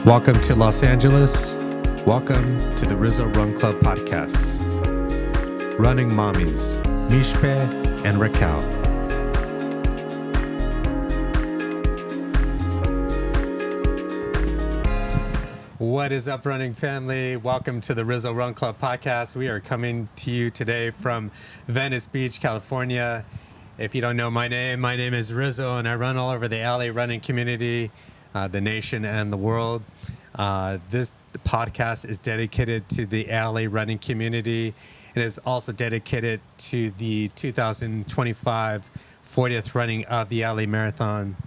Welcome to Los Angeles. Welcome to the Rizzo Run Club podcast. Running Mommies, Mixpe and Raquel. What is up, running family? Welcome to the Rizzo Run Club podcast. We are coming to you today from Venice Beach, California. If you don't know my name is Rizzo, and I run all over the LA running community, the nation, and the world. This podcast is dedicated to the LA running community. It is also dedicated to the 2025 40th running of the LA Marathon.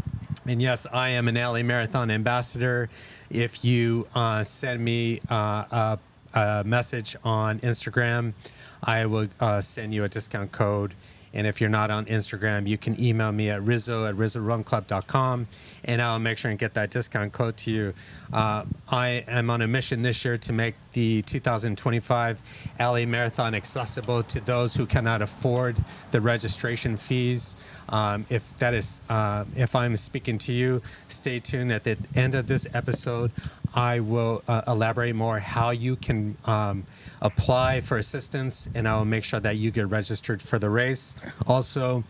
And yes, I am an LA Marathon ambassador. If you send me a message on Instagram, I will send you a discount code. And if you're not on Instagram, you can email me at rizzo@rizzorunclub.com, and I'll make sure and get that discount code to you. I am on a mission this year to make the 2025 LA Marathon accessible to those who cannot afford the registration fees. If I'm speaking to you, stay tuned. At the end of this episode, I will elaborate more how you can apply for assistance, and I will make sure that you get registered for the race. Also,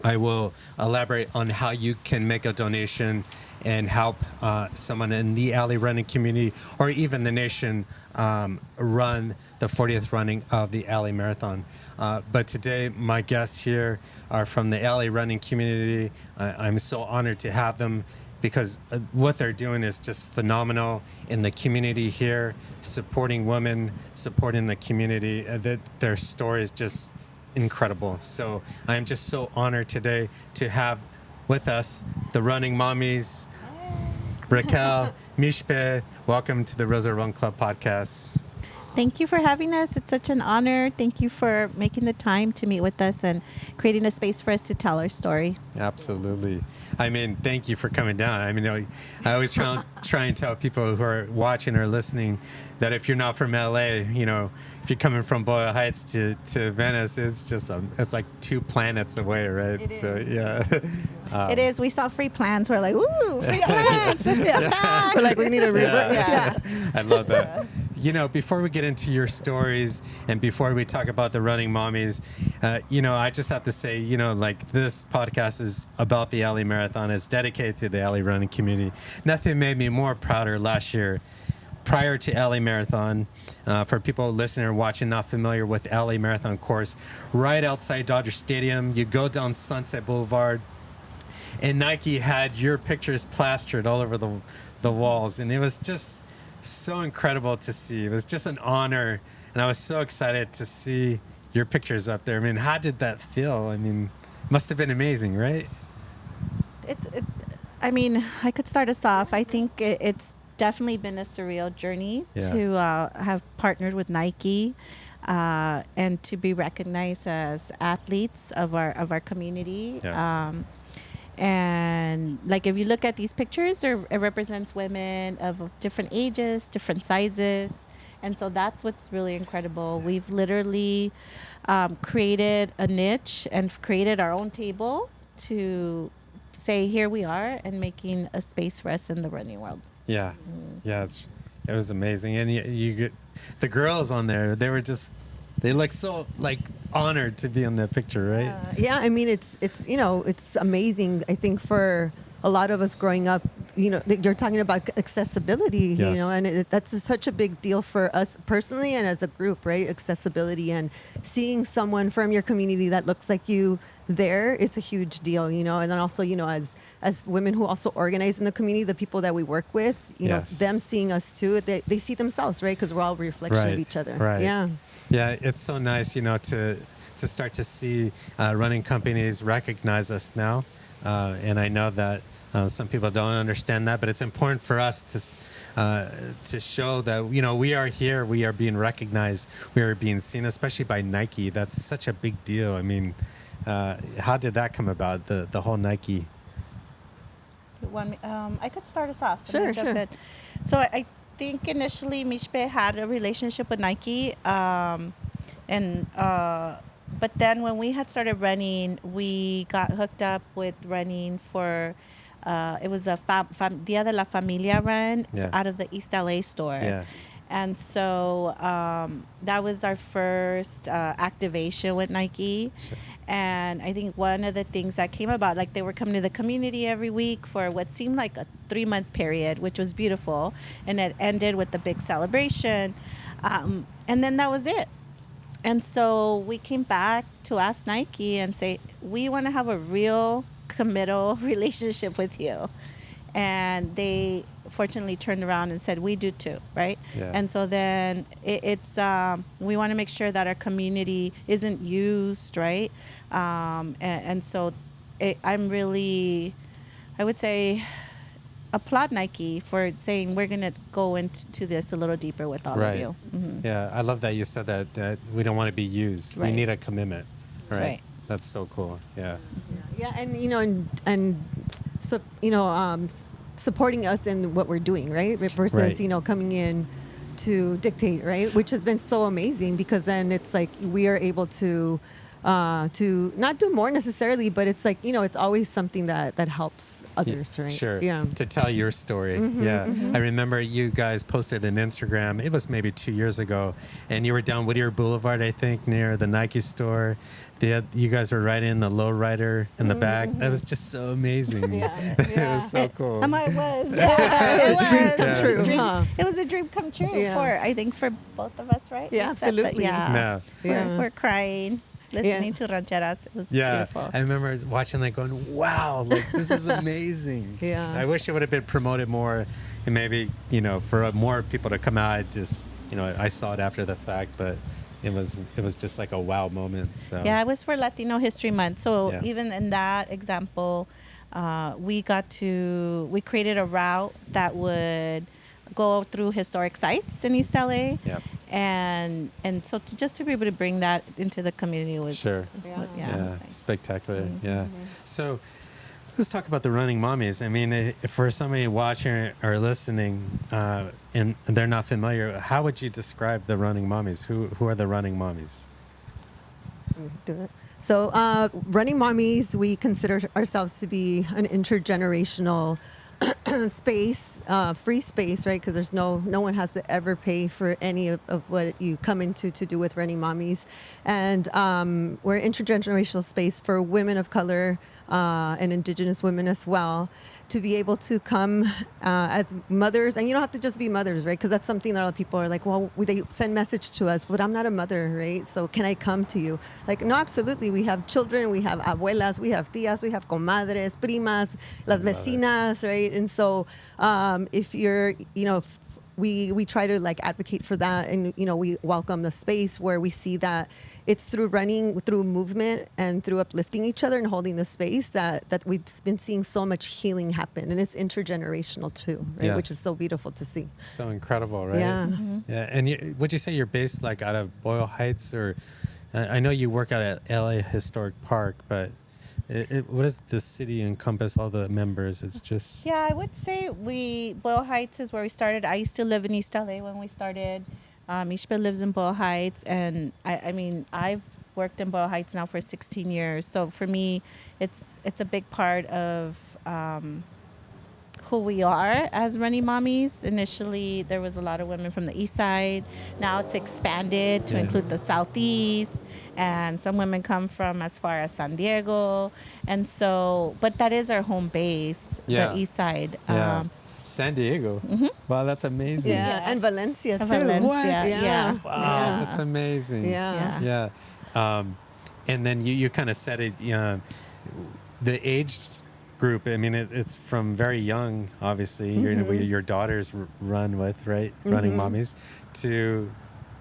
I will elaborate on how you can make a donation and help someone in the LA running community or even the nation run the 40th running of the LA Marathon. But today, my guests here are from the LA running community. I'm so honored to have them, because what they're doing is just phenomenal in the community here, supporting women, supporting the community. Their story is just incredible. So I'm just so honored today to have with us the Running Mommies, Raquel, Mixpe. Welcome to the Rizzo Run Club podcast. Thank you for having us. It's such an honor. Thank you for making the time to meet with us and creating a space for us to tell our story. Absolutely. I mean, thank you for coming down. I mean, I always try and tell people who are watching or listening that if you're not from LA, if you're coming from Boyle Heights to Venice, it's just it's like 2 planets away, right? It so is. Yeah. It is. We saw free plans. We're like, ooh, free plans. Let's get back. We're like, we need a reboot. Yeah. I love that. Before we get into your stories and before we talk about the Running Mommies, I just have to say, this podcast is about the LA Marathon. It's dedicated to the LA running community. Nothing made me more prouder last year. Prior to LA Marathon, for people listening or watching not familiar with LA Marathon course, right outside Dodger Stadium, you go down Sunset Boulevard, and Nike had your pictures plastered all over the walls, and it was just so incredible to see. It was just an honor, and I was so excited to see your pictures up there. I mean, how did that feel? I mean, it must have been amazing, right? I could start us off. I think it's definitely been a surreal journey to have partnered with Nike and to be recognized as athletes of our community. Yes. And if you look at these pictures, it represents women of different ages, different sizes. And so that's what's really incredible. We've literally created a niche and created our own table to say, here we are, and making a space for us in the running world. Yeah. Yeah, it was amazing. And you get the girls on there, they look so honored to be in that picture, right? Yeah, I mean, it's amazing. I think for a lot of us growing up, you're talking about accessibility, Yes. and that's such a big deal for us personally and as a group, right? Accessibility, and seeing someone from your community that looks like you there is a huge deal, and then also, as women who also organize in the community, the people that we work with, Yes. them seeing us too, they see themselves, right? Because we're all a reflection of each other. Right. Yeah. Yeah, it's so nice, to start to see running companies recognize us now. And I know that some people don't understand that, but it's important for us to show that, we are here, we are being recognized, we are being seen, especially by Nike. That's such a big deal. I mean, how did that come about, the whole Nike? I could start us off. Sure. So I think initially Mixpe had a relationship with Nike, but then when we had started running, we got hooked up with running for it was a Dia de la Familia run Yeah. out of the East LA store. Yeah. And so that was our first activation with Nike. Sure. And I think one of the things that came about, like they were coming to the community every week for what seemed like a 3-month period, which was beautiful. And it ended with the big celebration. And then that was it. And so we came back to ask Nike and say, we want to have a real committal relationship with you. And they fortunately turned around and said, we do too, right? Yeah. And so then it's we want to make sure that our community isn't used, right? And so I'm really, I would say, applaud Nike for saying we're going to go into this a little deeper with all Right. of you. Mm-hmm. Yeah, I love that you said that we don't want to be used. We Right. need a commitment. Right. Right. That's so cool. Yeah. Yeah, and so supporting us in what we're doing, right? Versus Right. coming in to dictate, right? Which has been so amazing because then it's like we are able to not do more necessarily, but it's like it's always something that helps others, right? Sure. Yeah. To tell your story. Yeah. I remember you guys posted an Instagram. It was maybe 2 years ago, and you were down Whittier Boulevard, I think, near the Nike store. You guys were riding in the lowrider in the back. That was just so amazing. Yeah. It was so cool. It was. Yeah, it was. Dreams come true. Dreams- Huh? It was a dream come true Yeah. I think for both of us, right? Yeah, Except that, absolutely. yeah. Yeah. Yeah. We're crying, listening to rancheras. It was Yeah, beautiful. I remember watching that going, wow, like this is amazing. Yeah. I wish it would have been promoted more and maybe, for more people to come out. Just, I saw it after the fact, but it was just like a wow moment. So Yeah, it was for Latino History Month. So Yeah. even in that example, we created a route that would go through historic sites in East LA. Yeah. And so just to be able to bring that into the community was Sure. yeah, Yeah, it was nice. spectacular. Yeah. So let's talk about the Running Mommies. I mean, if for somebody watching or listening and they're not familiar, how would you describe the Running Mommies? Who are the Running Mommies? Do it. So, Running Mommies, we consider ourselves to be an intergenerational space, free space, right? Because there's no one has to ever pay for any of what you come into to do with Running Mommies. And we're an intergenerational space for women of color and indigenous women as well, to be able to come as mothers. And you don't have to just be mothers, right? Because that's something that a lot of people are like, well, they send message to us, but I'm not a mother, right? So can I come to you? Like, no, absolutely. We have children, we have abuelas, we have tías, we have comadres, primas, las vecinas, right? And so if you're, we try to like advocate for that, and we welcome the space where we see that it's through running, through movement, and through uplifting each other and holding the space that we've been seeing so much healing happen, and it's intergenerational too, right? Yes. Which is so beautiful to see. So incredible, right? Yeah. Yeah. And would you say you're based like out of Boyle Heights, or I know you work out at LA Historic Park, but what does the city encompass all the members? It's just Yeah, I would say Boyle Heights is where we started. I used to live in East LA when we started. Mixpe lives in Boyle Heights, and I mean, I've worked in Boyle Heights now for 16 years. So for me, it's a big part of who we are as Running Mommies. Initially, there was a lot of women from the east side. Now it's expanded to Yeah. include the southeast, and some women come from as far as San Diego. And so, but that is our home base, Yeah. the east side. yeah. San Diego. Wow, that's amazing. Yeah, Yeah. and Valencia too. Valencia, What? yeah. Wow, Yeah. that's amazing. Yeah. Yeah. Yeah. And then you kind of said it, the age group, I mean, it's from very young, obviously, your daughters run with, right? Running Mommies, to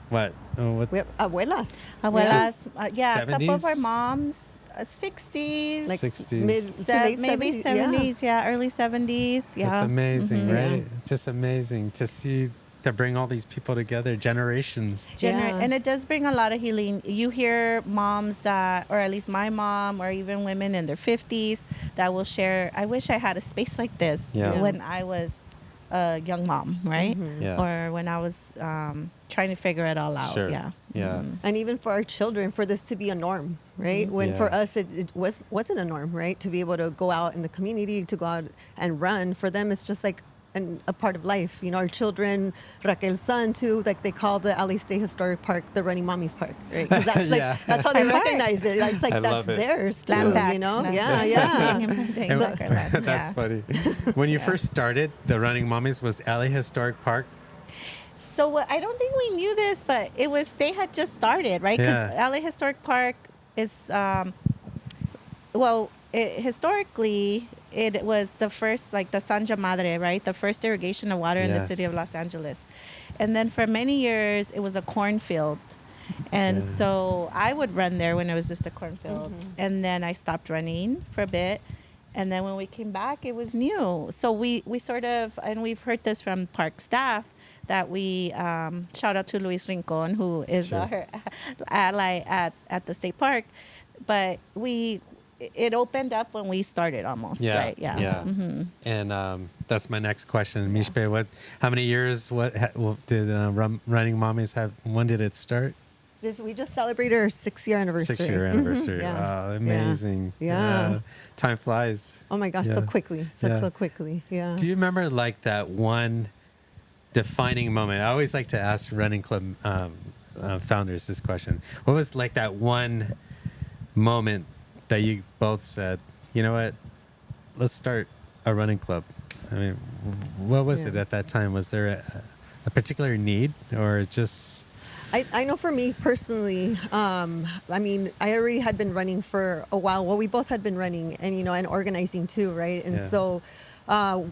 what? We have abuelas. Abuelas, yeah, a couple of 70s? our moms, 60s, Like 60s. mid to late maybe 70s, yeah, early 70s, yeah. That's amazing, Mhm. right? Just amazing to see, to bring all these people together, generations. Yeah. And it does bring a lot of healing. You hear moms that, or at least my mom, or even women in their 50s that will share, I wish I had a space like this Yeah. when I was a young mom, right? Yeah. Or when I was trying to figure it all out. Sure. Yeah. Yeah. And even for our children, for this to be a norm, right? When for Yeah. us, it wasn't a norm, right? To be able to go out in the community, to go out and run, for them, it's just like a part of life. You know, our children, Raquel's son too, like they call the LA State Historic Park the Running Mommies Park, right? 'Cause that's like, Yeah. that's how they I heard. recognize it. It's like, I that's love it. theirs too, Land back. you know? Land Yeah, back. yeah. That's funny. When you first started the Running Mommies, was LA Historic Park? So I don't think we knew this, but they had just started, right? Because Yeah. LA Historic Park is, historically, it was the first, like the Sanja Madre, right? The first irrigation of water in the city of Yes. Los Angeles. And then for many years, it was a cornfield. And Yeah. so I would run there when it was just a cornfield. And then I stopped running for a bit. And then when we came back, it was new. So we sort of, and we've heard this from park staff, that we shout out to Luis Rincon, who is Sure. our ally at the state park. But it opened up when we started almost, Yeah. right? Yeah. Yeah. And that's my next question. Mixpe, how many years did Running Mommies have? When did it start? We just celebrated our 6-year anniversary. 6-year anniversary. Yeah. Oh, amazing. Yeah. Time flies. Oh my gosh, so Yeah. quickly. Yeah. So quickly. Yeah. Do you remember like that one defining moment? I always like to ask running club founders this question. What was like that one moment that you both said, you know what, let's start a running club? I mean, what was it at that time? Was there a particular need, or just... I know for me personally, I mean, I already had been running for a while. Well, we both had been running and, you know, and organizing too, right? And Yeah. so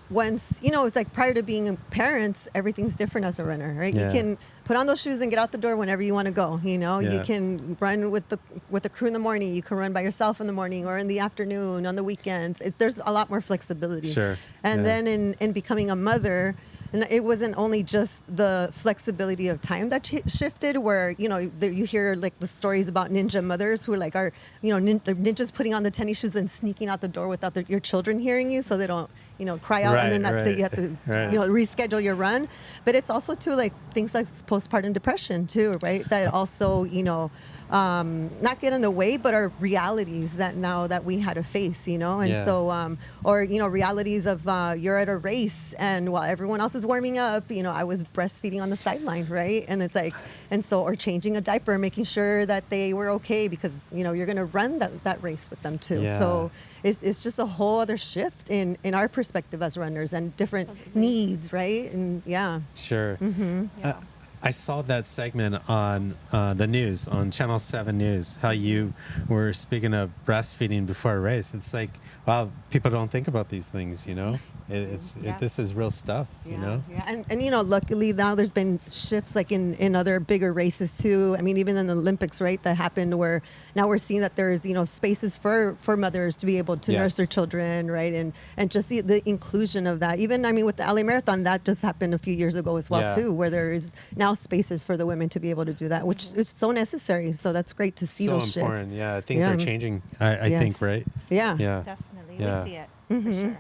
once, you know, it's like prior to being parents, everything's different as a runner, right? Yeah. You can put on those shoes and get out the door whenever you want to go, you know? Yeah. You can run with the crew in the morning. You can run by yourself in the morning or in the afternoon, on the weekends. There's a lot more flexibility. Sure. And Yeah. then in becoming a mother, and it wasn't only just the flexibility of time that shifted, where, you know, you hear like the stories about ninja mothers who like are, you know, ninjas putting on the tennis shoes and sneaking out the door without your children hearing you, so they don't, you know, cry out, and then that's it. You have to, Right. you know, reschedule your run. But it's also too like things like postpartum depression too, right? That also, you know, not get in the way, but are realities that now that we had to face, you know? And Yeah. so, or, you know, realities of you're at a race and while everyone else is warming up, you know, I was breastfeeding on the sideline, right? And it's like, and so, or changing a diaper, making sure that they were okay because, you know, you're going to run that race with them too. Yeah. So it's just a whole other shift in our perspective as runners and different needs, right? And yeah. Sure. Yeah. I saw that segment on the news, on Channel 7 News, how you were speaking of breastfeeding before a race. It's like, wow, people don't think about these things, you know? This is real stuff, you know? Yeah, and you know, luckily now there's been shifts like in other bigger races too. I mean, even in the Olympics, right, that happened where now we're seeing that there's, you know, spaces for mothers to be able to Yes. nurse their children, right, and just the inclusion of that. Even, I mean, with the LA Marathon, that just happened a few years ago as well Yeah. too, where there is now spaces for the women to be able to do that, which is so necessary. So that's great to see So those important. shifts. Yeah, things Yeah. are changing, I Yes. think, right? Yeah. Yeah. Definitely. Yeah. We see it for sure.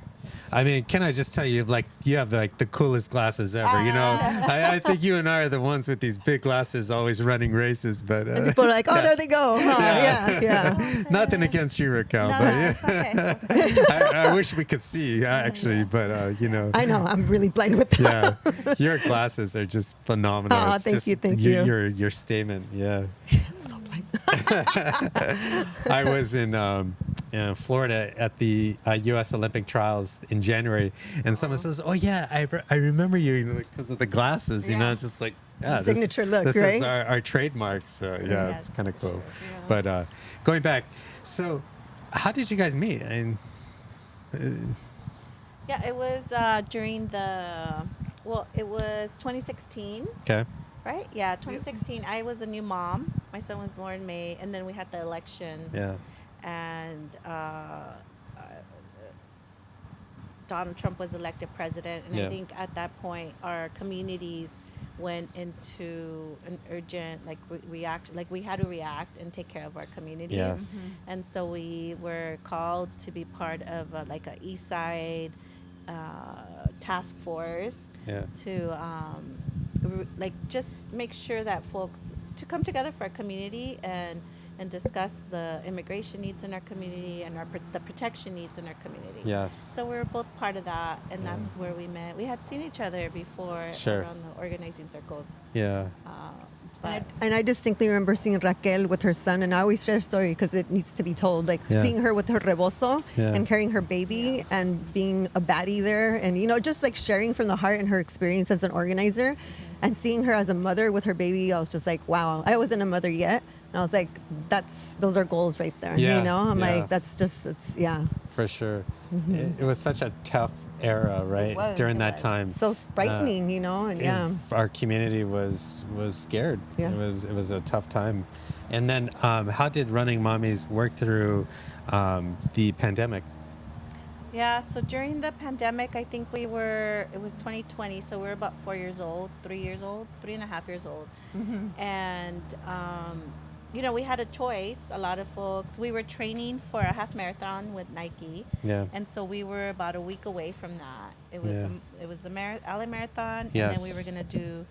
I mean, can I just tell you, like, you have like the coolest glasses ever. You know, I think you and I are the ones with these big glasses, always running races. But And people are like, oh, there they go. Huh? Yeah. nothing against you, Raquel. No, but it's okay. I wish we could see actually, but you know. I know. I'm really blind with that. Yeah, your glasses are just phenomenal. Aw, It's thank just you, thank you. Your statement. Yeah. I'm so blind. I was in Florida at the U.S. Olympic trials in January, and someone says, "Oh yeah, I remember you because of the glasses." You know, Yeah. it's just like, yeah, Signature look, this right? is our trademark. So yeah, Yes. it's kind of cool. Yeah. But going back, so how did you guys meet? Yeah, it was during it was 2016. Okay. Right? Yeah, 2016. I was a new mom. My son was born in May, and then we had the elections. Yeah. And Donald Trump was elected president, and Yeah. I think at that point our communities went into an urgent react. Like we had to react and take care of our communities. Yes. And so we were called to be part of a East Side task force Yeah. to like just make sure that folks to come together for our community and discuss the immigration needs in our community and the protection needs in our community. Yes. So we were both part of that, and that's where we met. We had seen each other before Sure. around the organizing circles. Yeah. But And I distinctly remember seeing Raquel with her son, and I always share a story because it needs to be told. Like Yeah. seeing her with her rebozo Yeah. and carrying her baby and being a baddie there, and just like sharing from the heart and her experience as an organizer, and seeing her as a mother with her baby. I was just like, wow. I wasn't a mother yet, and I was like, those are goals right there. Yeah. I'm Yeah. like, it's yeah. For sure. It was such a tough era, right? was. During It that was. time. So frightening, and yeah. Our community was scared. Yeah. It was a tough time. And then how did Running Mommies work through the pandemic? yeah, so during the pandemic, I think it was 2020, so we were about 3 and a half years old. And, we had a choice. A lot of folks, we were training for a half marathon with Nike. Yeah. And so we were about a week away from that. It was Yeah. it was the LA Marathon, Yes. and then we were going to do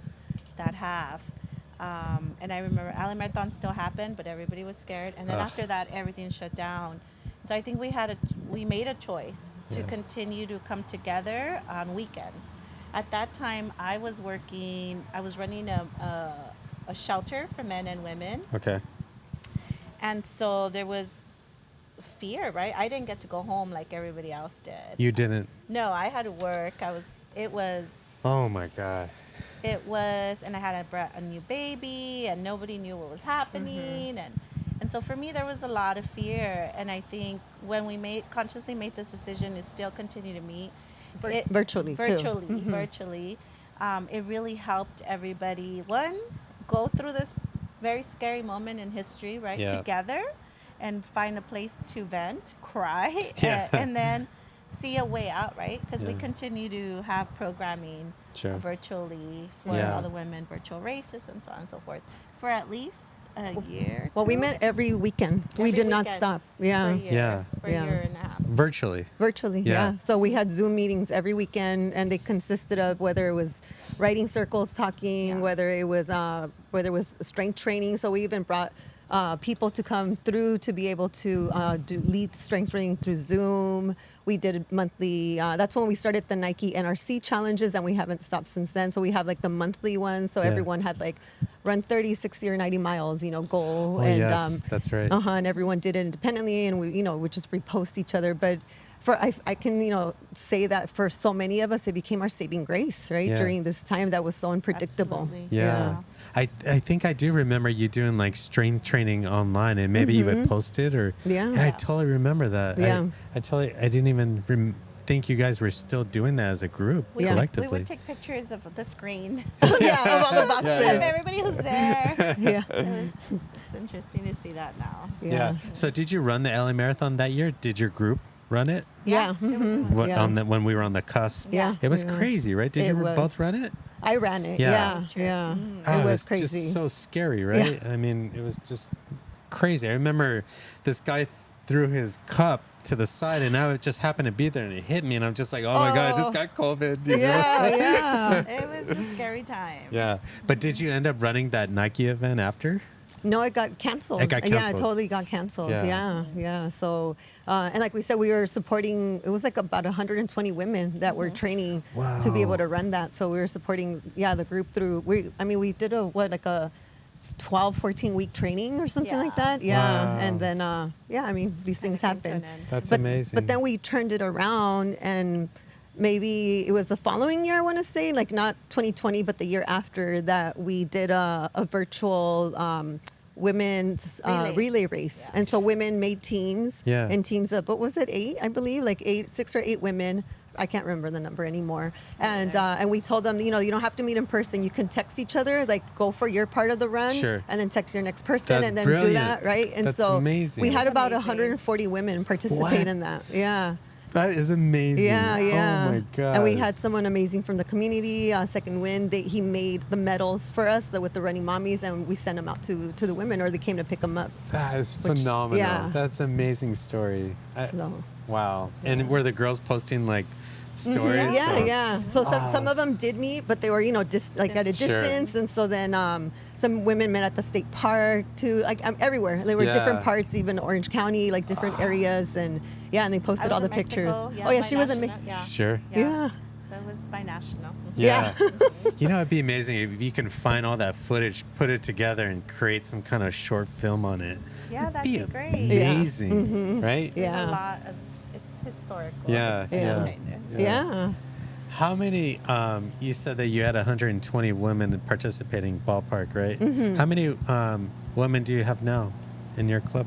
that half. And I remember LA Marathon still happened, but everybody was scared. And then Ugh. after that, everything shut down. So I think we made a choice to Yeah. continue to come together on weekends. At that time, I was running a shelter for men and women. Okay. And so there was fear, right? I didn't get to go home like everybody else did. You didn't. No, I had to work. Oh my God. And I had a new baby, and nobody knew what was happening. And so for me, there was a lot of fear. And I think when we consciously made this decision to still continue to meet, Virtually, too. virtually, it really helped everybody, go through this very scary moment in history, right, Yeah. together, and find a place to vent, cry, Yeah. and then see a way out, right? Because we Yeah. continue to have programming Sure. virtually for Yeah. all the women, virtual races, and so on and so forth, for at least a year. Well, we two. met every weekend. We Every did not weekend stop. For Yeah. a year, Yeah. For Yeah. a year and a half. Virtually. Virtually, Yeah. yeah. So we had Zoom meetings every weekend, and they consisted of whether it was writing circles, talking, Yeah. whether it was strength training. So we even brought people to come through to be able to lead strength training through Zoom. We did monthly. That's when we started the Nike NRC challenges, and we haven't stopped since then. So we have like the monthly ones. So Yeah. everyone had like run 30, 60, or 90 miles, goal. Oh, and yes, that's right. and everyone did it independently, and we would just repost each other. But I can say that for so many of us, it became our saving grace, right? Yeah. During this time that was so unpredictable. Absolutely. Yeah. I think I do remember you doing like strength training online, and maybe you would post it or Yeah. I totally remember that. Yeah. I didn't even think you guys were still doing that as a group We collectively. would take pictures of the screen Yeah, of all the boxes. of everybody who's there. Yeah. It's interesting to see that now. yeah. So did you run the LA Marathon that year? Did your group run it? Yeah. It was What, Yeah. when we were on the cusp? Yeah. It was Yeah. crazy, right? Did It you was. both run it? I ran it. Yeah. Yeah. That's true. Yeah. Oh, It was crazy. just so scary, right? I mean, it was just crazy. I remember this guy threw his cup to the side, and I just happened to be there, and it hit me, and I'm just like, oh my God, I just Oh. got COVID. You know? Yeah, yeah. It was a scary time. Yeah. But did you end up running that Nike event after? No, it got canceled. It got Yeah, canceled. it totally got canceled. Yeah. Yeah, yeah. So, and like we said, we were supporting. It was like about 120 women that were training to be Wow. able to run that. So we were supporting, the group through. We did like a 12, 14 week training or something like Yeah. that. Yeah, Wow. and then these things Kinda came to happen. an end. That's but, amazing. But then we turned it around, and maybe it was the following year, I want to say, like not 2020, but the year after that, we did a virtual women's relay race. Yeah. And so women made teams Yeah. and teams of, what was it, 8, I believe, like 6 or 8 women. I can't remember the number anymore. And we told them, you don't have to meet in person. You can text each other, like go for your part of the run, Sure. and then text your next person, That's and then brilliant. do that, right? And That's so amazing. we had That's about amazing. 140 women participate What? in that. Yeah. That is amazing. Yeah, yeah. Oh my God. And we had someone amazing from the community, Second Wind. He made the medals for us with the Running Mommies, and we sent them out to the women, or they came to pick them up. That is phenomenal. yeah. That's an amazing story. So, Wow. And were the girls posting like stories. Yeah, so- yeah. So some of them did meet, but they were, like at a Sure. distance. And so then some women met at the state park too, like everywhere. There were different Yeah. parts, even Orange County, like different areas. And yeah, and they posted I all was the in pictures. Mexico, Oh yeah, she was in bi-national, yeah. Sure. Yeah. So it was bi-national. Yeah. You know, it'd be amazing if you can find all that footage, put it together, and create some kind of short film on it. Yeah, It'd that'd be great. amazing, right? There's Yeah. a lot of, it's historical. Yeah, Yeah. yeah. Yeah. How many? You said that you had 120 women participating ballpark, right? How many women do you have now in your club?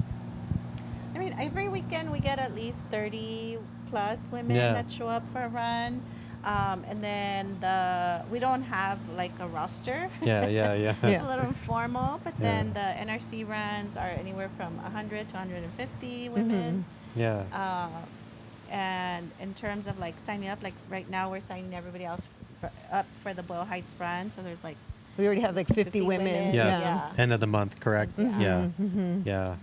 I mean, every weekend we get at least 30 plus women Yeah. that show up for a run. And then we don't have like a roster. Yeah. It's a little informal, but Yeah. then the NRC runs are anywhere from 100 to 150 women. Yeah. And in terms of like signing up, like right now we're signing everybody else up for the Boyle Heights run. So there's like We already have like 50 50 women. women. Yes. Yeah. End of the month, correct? Yeah. Yeah.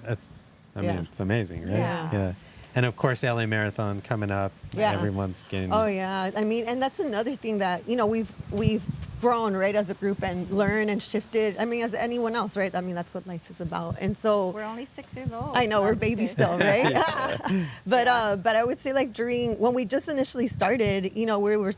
That's. I mean, Yeah. it's amazing, right? Yeah. And of course, LA Marathon coming up. Yeah. Everyone's getting. Oh yeah, I mean, and that's another thing that we've grown, right, as a group and learned and shifted. I mean, as anyone else, right? I mean, that's what life is about. And so we're only 6 years old. I know No, we're I'm just babies kidding. still, right? But I would say like when we just initially started,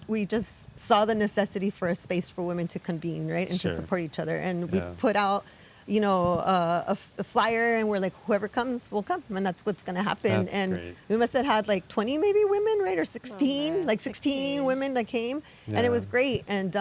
we just saw the necessity for a space for women to convene, right, and Sure. to support each other, and we Yeah. put out. A flyer, and we're like, whoever comes will come, and that's what's going to happen. That's and great. we must have had like 20 maybe women, right, or 16, man, like 16 16. women that came, and Yeah. it was great. And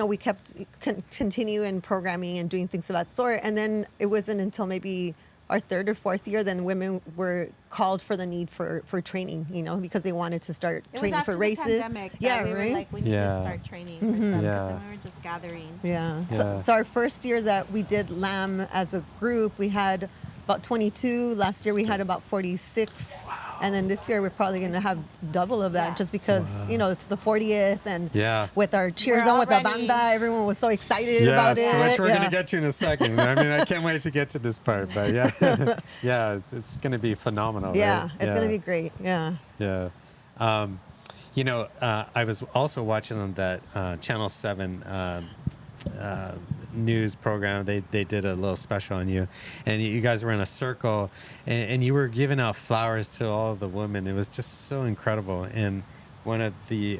we kept continue in programming and doing things of that sort. And then it wasn't until maybe our third or fourth year then women were called for the need for training, because they wanted to start It was training after for races. the pandemic that Yeah, we right. were like, we need Yeah. to start training for stuff because Yeah. then we were just gathering. Yeah. Yeah. So our first year that we did LAM as a group, we had about 22. Last year we had about 46. And then this year we're probably going to have double of that Yeah. just because, it's the 40th and Yeah. with our cheers We're on with the already- banda, everyone was so excited about Yes, it. which we're Yeah. going to get to in a second. I mean, I can't wait to get to this part, but yeah, yeah, it's going to be phenomenal. Yeah, right? it's going to be great. Yeah. Yeah. I was also watching on that Channel 7 news program. They did a little special on you, and you guys were in a circle, and you were giving out flowers to all the women. It was just so incredible. And one of the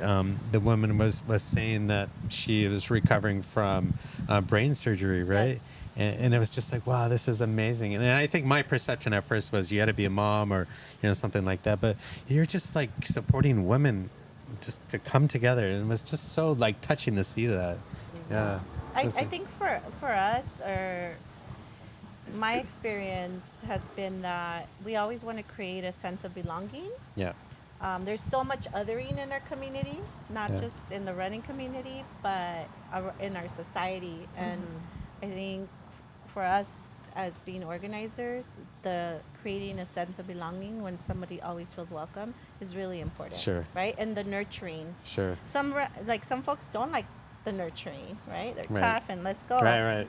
women was saying that she was recovering from brain surgery, right? Yes. And it was just like, wow, this is amazing. And I think my perception at first was you had to be a mom or something like that. But you're just like supporting women just to come together, and it was just so like touching to see that. Yeah. I It was like- think for us, or my experience has been that we always want to create a sense of belonging. Yeah. There's so much othering in our community, not Yeah. just in the running community, but in our society. And I think for us as being organizers, creating a sense of belonging when somebody always feels welcome is really important. Sure. Right? And the nurturing. Sure. Some folks don't like the nurturing, right? They're Right. tough and let's go. Right.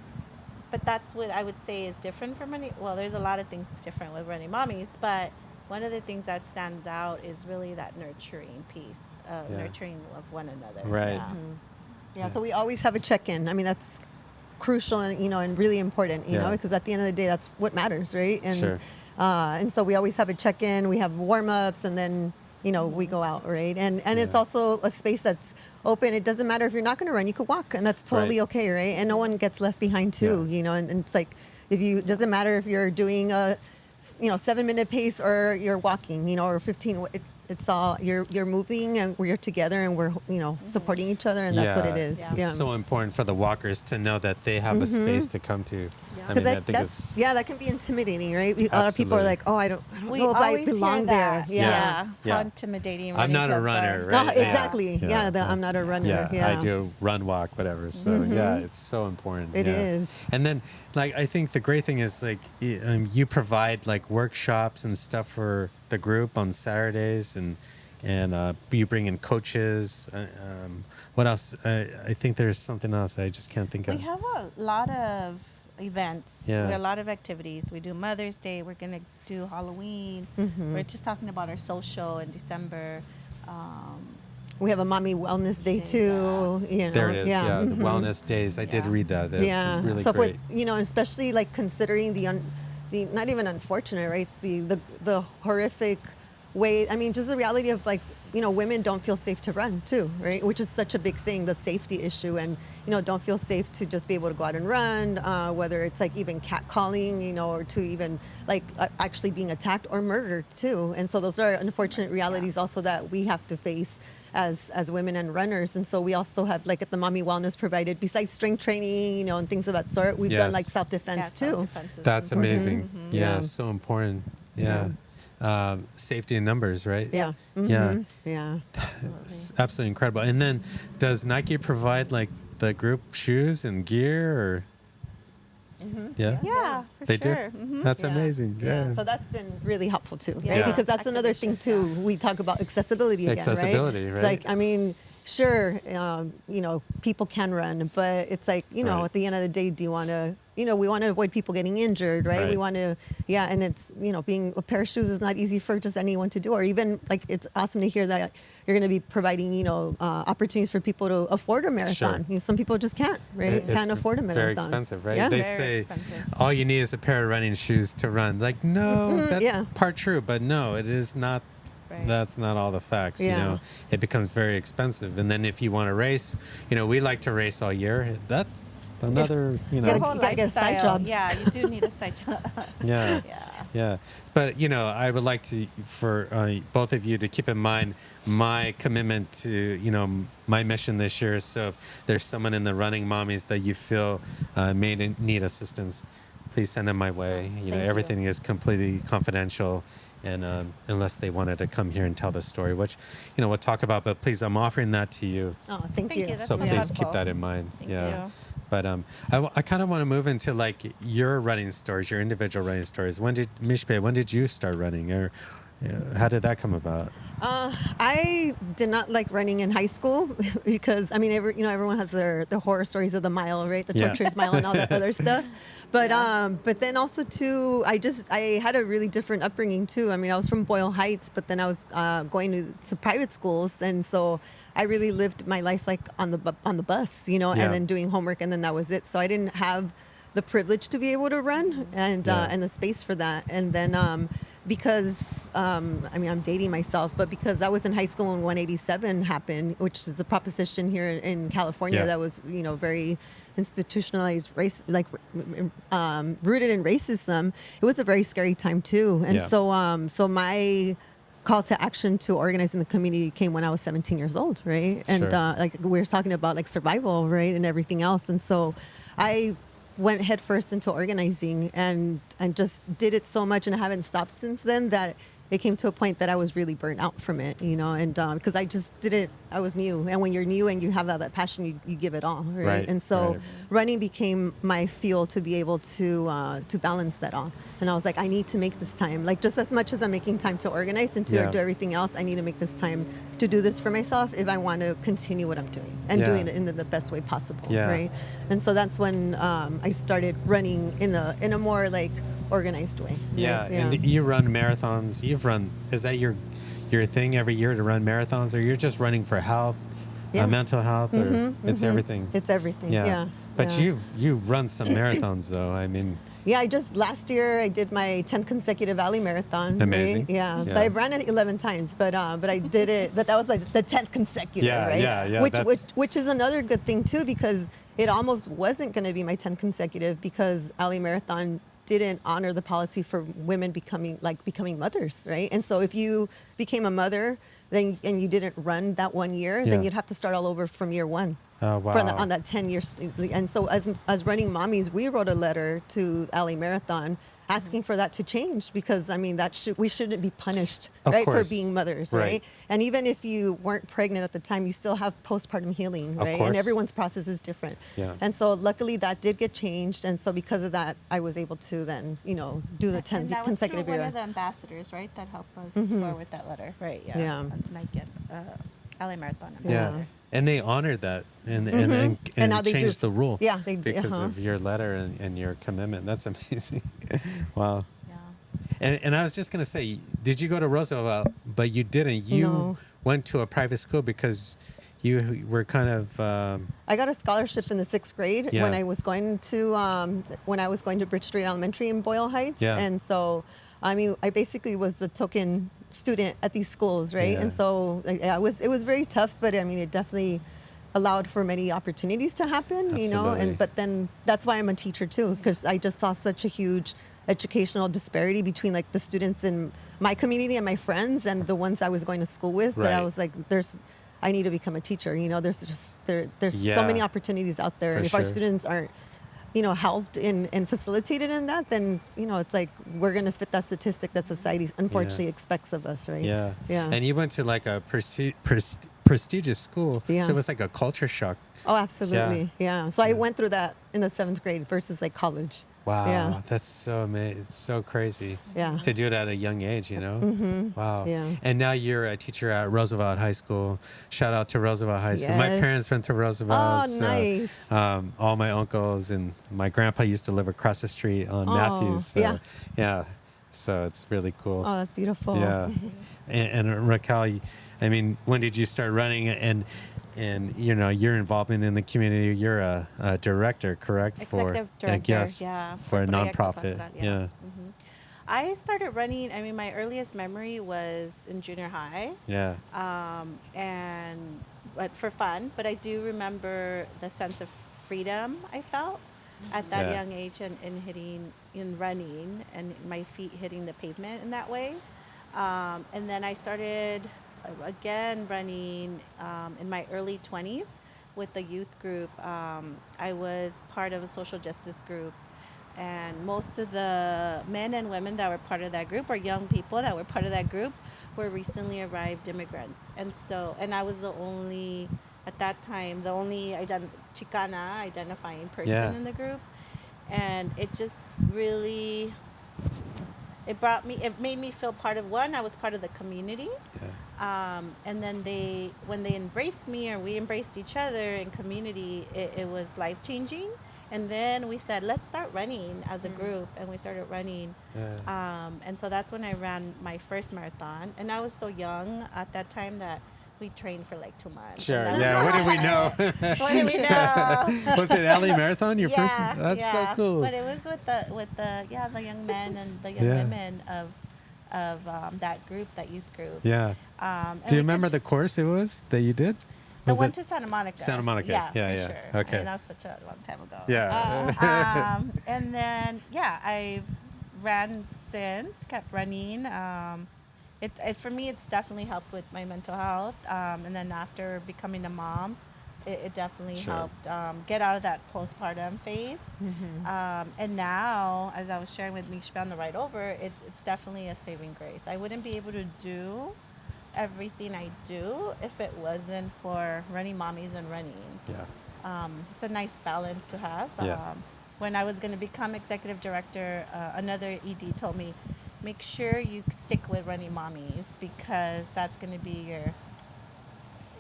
But that's what I would say is different from there's a lot of things different with Running Mommies, but one of the things that stands out is really that nurturing piece, Yeah. nurturing of one another. Right. Yeah. Yeah, so we always have a check-in. I mean, that's crucial and and really important, Yeah. because at the end of the day, that's what matters, right? And Sure. and so we always have a check-in. We have warm-ups, and then we go out, right? And it's Yeah. also a space that's open. It doesn't matter if you're not going to run; you could walk, and that's totally Right. okay, right? And no one gets left behind too, Yeah. And it's like it doesn't matter if you're doing a 7-minute pace or you're walking, or 15. It's all you're moving and we're together and we're supporting each other, and that's what it is. Yeah. It's Yeah. so important for the walkers to know that they have a space to come to. I mean, I think it's that can be intimidating, right? A lot of people are Absolutely. like, "Oh, I don't We know if I always belong hear there." that. Yeah. Yeah. How intimidating. I'm not a running clubs runner, are. right? No, Yeah. exactly. Yeah, I'm not a runner. Yeah, Yeah, I do run, walk, whatever. So yeah, it's so important. It yeah. is. And then, like, I think the great thing is like you provide like workshops and stuff for the group on Saturdays, and you bring in coaches. What else? I think there's something else I just can't think We of. have a lot of events. Yeah. We have a lot of activities. We do Mother's Day. We're going to do Halloween. We're just talking about our social in December. We have a mommy wellness day too. You know, There it is. Yeah, the mhm. wellness days. I did read that. That was really so great. for, especially like considering the not even unfortunate, right? The horrific way. I mean, just the reality of like, women don't feel safe to run too, right? Which is such a big thing, the safety issue, and don't feel safe to just be able to go out and run, whether it's like even catcalling, or to even like actually being attacked or murdered too. And so those are unfortunate realities also that we have to face as women and runners. And so we also have, like at the Mommy Wellness, provided, besides strength training, and things of that sort, we've done like self-defense too. Self-defense is That's important. amazing. Mm-hmm. Yeah, so important. Yeah. Safety in numbers, right? Yeah. Yes. Yeah. Yeah. It's absolutely incredible. And then does Nike provide like the group shoes and gear or? Yeah. Yeah, for They sure. do? Mhm. That's amazing. Yeah. So that's been really helpful too, right? Yeah. Because that's another thing too. Activation, We talk about accessibility again, Accessibility, right? It's like, I mean, sure, people can run, but it's like, Right. at the end of the day, do you want to, we want to avoid people getting injured, right? We Right. want to, and it's, being a pair of shoes is not easy for just anyone to do, or even like, it's awesome to hear that you're going to be providing, opportunities for people to afford a marathon. Sure. Some people just can't, right? It's Can't afford a marathon. Very expensive, right? Yeah. They Very say expensive. all you need is a pair of running shoes to run. Like, no, that's yeah. part true, but no, it is not. Right. That's not all the facts. Yeah. It becomes very expensive. And then if you want to race, we like to race all year. That's another, You It's gotta- a whole you gotta get a side lifestyle. job. Yeah, you do need a side job. Yeah. Yeah. Yeah. But, I would like for both of you to keep in mind my commitment to, my mission this year. So if there's someone in the Running Mommies that you feel may need assistance, please send them my way. Thank you. Everything is completely confidential. And unless they wanted to come here and tell the story, which, we'll talk about. But please, I'm offering that to you. Oh, thank you. That's So so please helpful. keep that in mind. Thank yeah. you. But I kind of want to move into like your running stories, your individual running stories. Mixpe, when did you start running, or how did that come about? I did not like running in high school because everyone has their horror stories of the mile, right? The Yeah. torturous mile and all that other stuff. But then also too, I had a really different upbringing too. I mean, I was from Boyle Heights, but then I was going to private schools, and so I really lived my life like on the bus, Yeah. and then doing homework, and then that was it. So I didn't have the privilege to be able to run and the space for that, and then. Because I'm dating myself, but because I was in high school when 187 happened, which is a proposition here in California Yeah. that was very institutionalized, rooted in racism. It was a very scary time too, and Yeah. so my call to action to organizing the community came when I was 17 years old, right? And Sure. like we were talking about like survival, right, and everything else, and so I went headfirst into organizing and just did it so much, and I haven't stopped since then, that it came to a point that I was really burnt out from it, and because I just didn't, I was new, and when you're new and you have that passion, you give it all, right? Right, And so right. running became my fuel to be able to balance that all. And I was like, I need to make this time, like just as much as I'm making time to organize and to Yeah. do everything else, I need to make this time to do this for myself if I want to continue what I'm doing and Yeah. doing it in the best way possible, Yeah. right? And so that's when I started running in a more like organized way. Yeah, right? and you run marathons. Is that your thing every year to run marathons, or you're just running for health, Yeah. mental health, or it's everything? It's everything. Yeah. But yeah. you run some marathons though. I mean, Yeah, last year I did my 10th consecutive Valley Marathon. right? Amazing. Yeah. Yeah. But I've run it 11 times, but I did it. But that was the 10th consecutive, Yeah, right? yeah, Which is another good thing too, because it almost wasn't going to be my 10th consecutive because Valley Marathon didn't honor the policy for women becoming mothers, right? And so if you became a mother and you didn't run that 1 year, Yeah. then you'd have to start all over from year one. oh wow. On that 10 years. And so as Running Mommies, we wrote a letter to LA Marathon asking for that to change, because I mean we shouldn't be punished, Of right, course. for being mothers, Right. right? And even if you weren't pregnant at the time, you still have postpartum healing, Of right? course. And everyone's process is different. Yeah. And so luckily that did get changed, and so because of that, I was able to then do the 10 And that was consecutive through one year. of the ambassadors, right, that helped us forward that letter. Right, yeah. Yeah. Like LA Marathon Yeah. ambassador. And they honored that and now they do. changed the rule. Yeah, they because of your letter and your commitment. That's amazing. Wow. Yeah. And I was just gonna say, did you go to Roosevelt? But you didn't. You No. went to a private school because you were kind of I got a scholarship in the 6th grade Yeah. when I was going to Bridge Street Elementary in Boyle Heights. Yeah. And so, I mean, I basically was the token student at these schools, right? Yeah. And so it was very tough, but I mean, it definitely allowed for many opportunities to happen, you know, Absolutely. but then that's why I'm a teacher too, because I just saw such a huge educational disparity between like the students in my community and my friends and the ones I was going to school with, that I Right. was like, I need to become a teacher. You know, there's just there's Yeah. so many opportunities out there. For And if our sure. students aren't, you know, helped and facilitated in that, then, you know, it's like we're going to fit that statistic that society unfortunately expects of us, right? Yeah. Yeah. And you went to like a prestigious school. Yeah. So it was like a culture shock. Oh, absolutely. Yeah. So I went through that in the 7th grade versus like college. Wow. Yeah. That's so amazing. It's so crazy. Yeah. To do it at a young age, you know? Mm-hmm. Wow. Yeah. And now you're a teacher at Roosevelt High School. Shout out to Roosevelt High School. My Yes. parents went to Roosevelt. Oh, nice. All my uncles and my grandpa used to live across the street on Oh, Matthews. So, yeah. Yeah. So it's really cool. Oh, that's beautiful. Yeah. And Raquel, I mean, when did you start running? And you know, your involvement in the community, you're a director, correct? Executive director, yes, yeah, for a for Proyecto nonprofit. Pastoral, Yeah. Mhm. I started running, I mean, my earliest memory was in junior high, Yeah. but for fun. But I do remember the sense of freedom I felt at that Yeah. young age in running and my feet hitting the pavement in that way. And then I started again running in my early 20s with the youth group. I was part of a social justice group, and most of the men and women that were part of that group, or young people that were part of that group, were recently arrived immigrants. And I was at that time, the only Chicana identifying person Yeah. in the group. And it just really, it made me feel part of I was part of the community. Yeah. And then when they embraced me, or we embraced each other in community, it was life-changing. And then we said, let's start running as a group. And we started running. Yeah. And so that's when I ran my first marathon. And I was so young at that time that we trained for like 2 months. Sure. And Yeah. What did we know? what did we know? Was it LA Marathon? Your first? Yeah, That's yeah. so cool. But it was with the young men and the young Yeah. women of that group, that youth group. Yeah. And Do you we remember could- the course it was that you did? The Was one it- to Santa Monica. Santa Monica. Yeah, Yeah, for yeah. sure. Okay. And that was such a long time ago. Yeah. And then, I've ran since, kept running. It for me, it's definitely helped with my mental health. And then after becoming a mom, it definitely Sure. helped get out of that postpartum phase. And now, as I was sharing with Mixpe on the ride over, it's definitely a saving grace. I wouldn't be able to do everything I do if it wasn't for Running Mommies and running. Yeah. It's a nice balance to have. Yeah. When I was going to become executive director, another ED told me, make sure you stick with Running Mommies, because that's going to be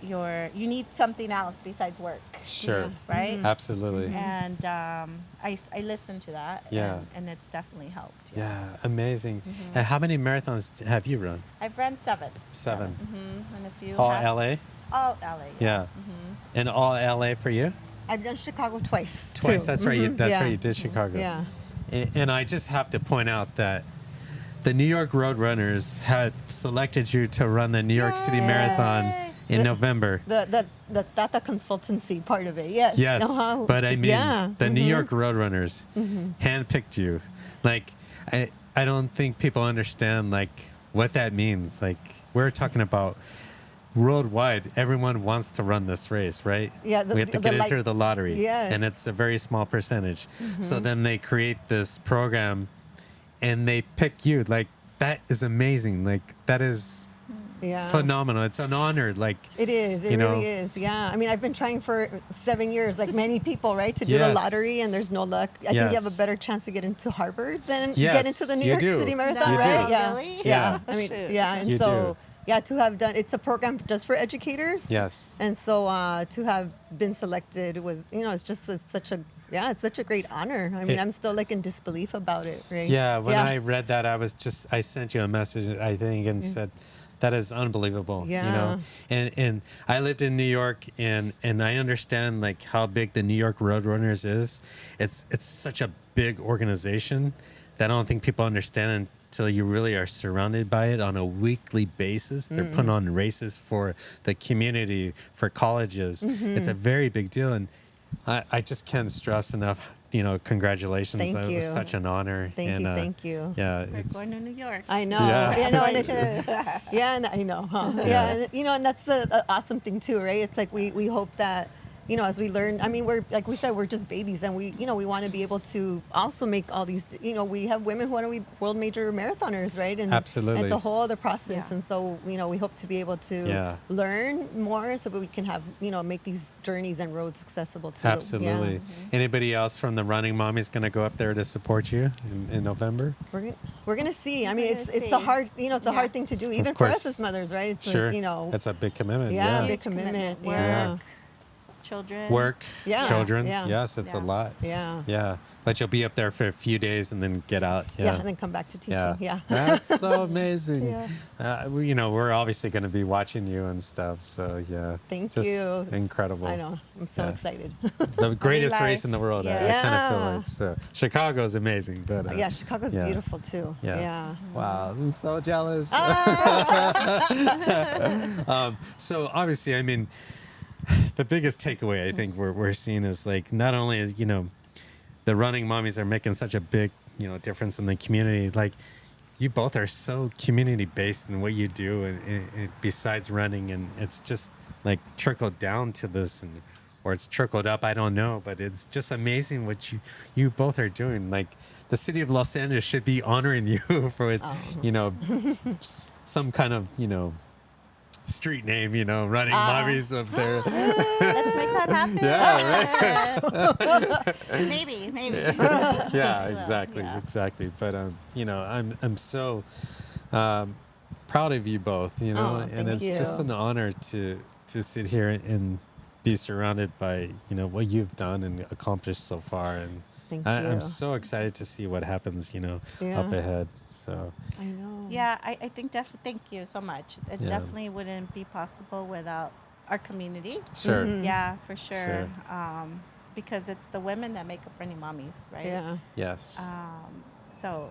you need something else besides work. Sure. Right? Absolutely. And I listened to that. Yeah. And it's definitely helped. Yeah. Amazing. And how many marathons have you run? I've run 7. 7. And a few. All half- LA? All LA. Yeah. And all LA for you? I've done Chicago twice. Twice. too. That's right. That's Yeah. right. You did Chicago. Yeah. And I just have to point out that the New York Roadrunners had selected you to run the New York City Yay. Marathon in November. The Tata consultancy part of it, yes. Yes, Uh-huh. but I mean, Yeah. the New York Roadrunners handpicked you. Like, I don't think people understand like what that means. Like, we're talking about worldwide. Everyone wants to run this race, right? Yeah, we have to get into the lottery. Yes. And it's a very small percentage. So then they create this program, and they pick you. Like, that is amazing. Like, that is Yeah. phenomenal. It's an honor. Like, It is. It you know? really is. Yeah. I mean, I've been trying for 7 years, like many people, right, to do the Yes. lottery, and there's no luck. I think you have Yes. a better chance to get into Harvard than Yes, get into the New you York do. City Marathon, You do. right? Yeah. Really? Yeah. Yeah. I mean, Shoot. yeah. And You so, do. yeah, to have done, it's a program just for educators. yes. And so to have been selected was, it's just such a great honor. I mean, I'm still like in disbelief about it, right? Yeah, when I read that, I sent you a message, I think, and said, That is unbelievable. You Yeah. know, and I lived in New York, and I understand like how big the New York Roadrunners is. It's such a big organization that I don't think people understand until you really are surrounded by it on a weekly basis. They're putting on races for the community, for colleges. It's a very big deal, and I just can't stress enough. You know, congratulations. Thank That you. was such an honor. Thank and, Thank you. Yeah, We're it's going to New York. I know. Yeah. You know, and Going it's, to- yeah, and I know, huh? Yeah. Yeah, and, you know, and that's the awesome thing too, right? It's like we hope that, you know, as we learn, I mean, we're, like we said, we're just babies, and we, you know, we want to be able to also make all these, you know, we have women who want to be world major marathoners, right? And Absolutely. it's a whole other process. Yeah. And so, you know, we hope to be able to Yeah. learn more so that we can have, you know, make these journeys and roads accessible to Absolutely. Yeah. Anybody else from the Running Mommies going to go up there to support you in November? We're gonna see. I mean, We're it's gonna it's a see. hard, you know, it's a Yeah. hard thing to do, even for course. us as mothers, right? It's Sure. like, you know, That's a big commitment. yeah, Yeah. big commitment. Work, Yeah. children. Work, Yeah. children. Yeah. Yes, it's a Yeah. lot. Yeah. Yeah. But you'll be up there for a few days and then get out. Yeah, and then come back to teaching. Yeah. That's so amazing. Yeah. You know, we're obviously going to be watching you and stuff. So, yeah. Thank Just you. Incredible. I know. I'm so Yeah. excited. The greatest life. race in the world. I kind of Yeah. feel like. So, Chicago's amazing. But Yeah, Chicago's yeah. beautiful too. Yeah. Yeah. Wow, I'm so jealous. So obviously, I mean, the biggest takeaway I think we're seeing is like not only is the Running Mommies are making such a big difference in the community. Like you both are so community based in what you do, and besides running, and it's just like trickled down to this, and or it's trickled up. I don't know, but it's just amazing what you both are doing. Like the city of Los Angeles should be honoring you for with some kind of street name, Running Mommies up there. Let's make that happen. Yeah, right. Maybe. Yeah, Well, exactly. But I'm so proud of you both, and thank it's just you. an honor to sit here and be surrounded by what you've done and accomplished so far, and Thank I'm you. so excited to see what happens up Yeah. ahead. So I know. Yeah, I think thank you so much. It Yeah. definitely wouldn't be possible without our community. sure. Yeah, for sure. Sure. Because it's the women that make up Running Mommies, right? Yeah. Yes. So,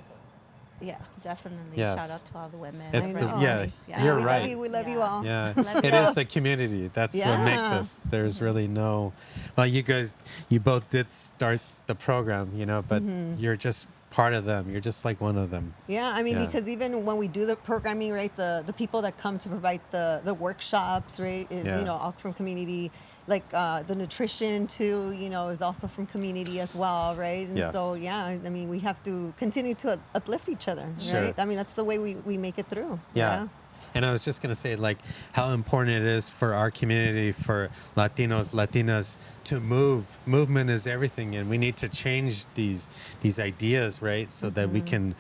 yeah, definitely Yes. shout out to all the women. It's I the know. Mommies, you're we right. Love you. We love you Yeah. all. Yeah, Love it you. is the community. That's what makes Yeah. us. There's really no. Well, you both did start the program, but you're just part of them. You're just like one of them. Yeah, I mean, Yeah. because even when we do the programming, right, the people that come to provide the workshops, right, is, Yeah. all from community, like the nutrition too, is also from community as well, right? And Yes. so, yeah, I mean, we have to continue to uplift each other, Sure. right? I mean, that's the way we make it through. Yeah. And I was just going to say, like, how important it is for our community, for Latinos, Latinas, to move. Movement is everything, and we need to change these ideas, right? So that we can,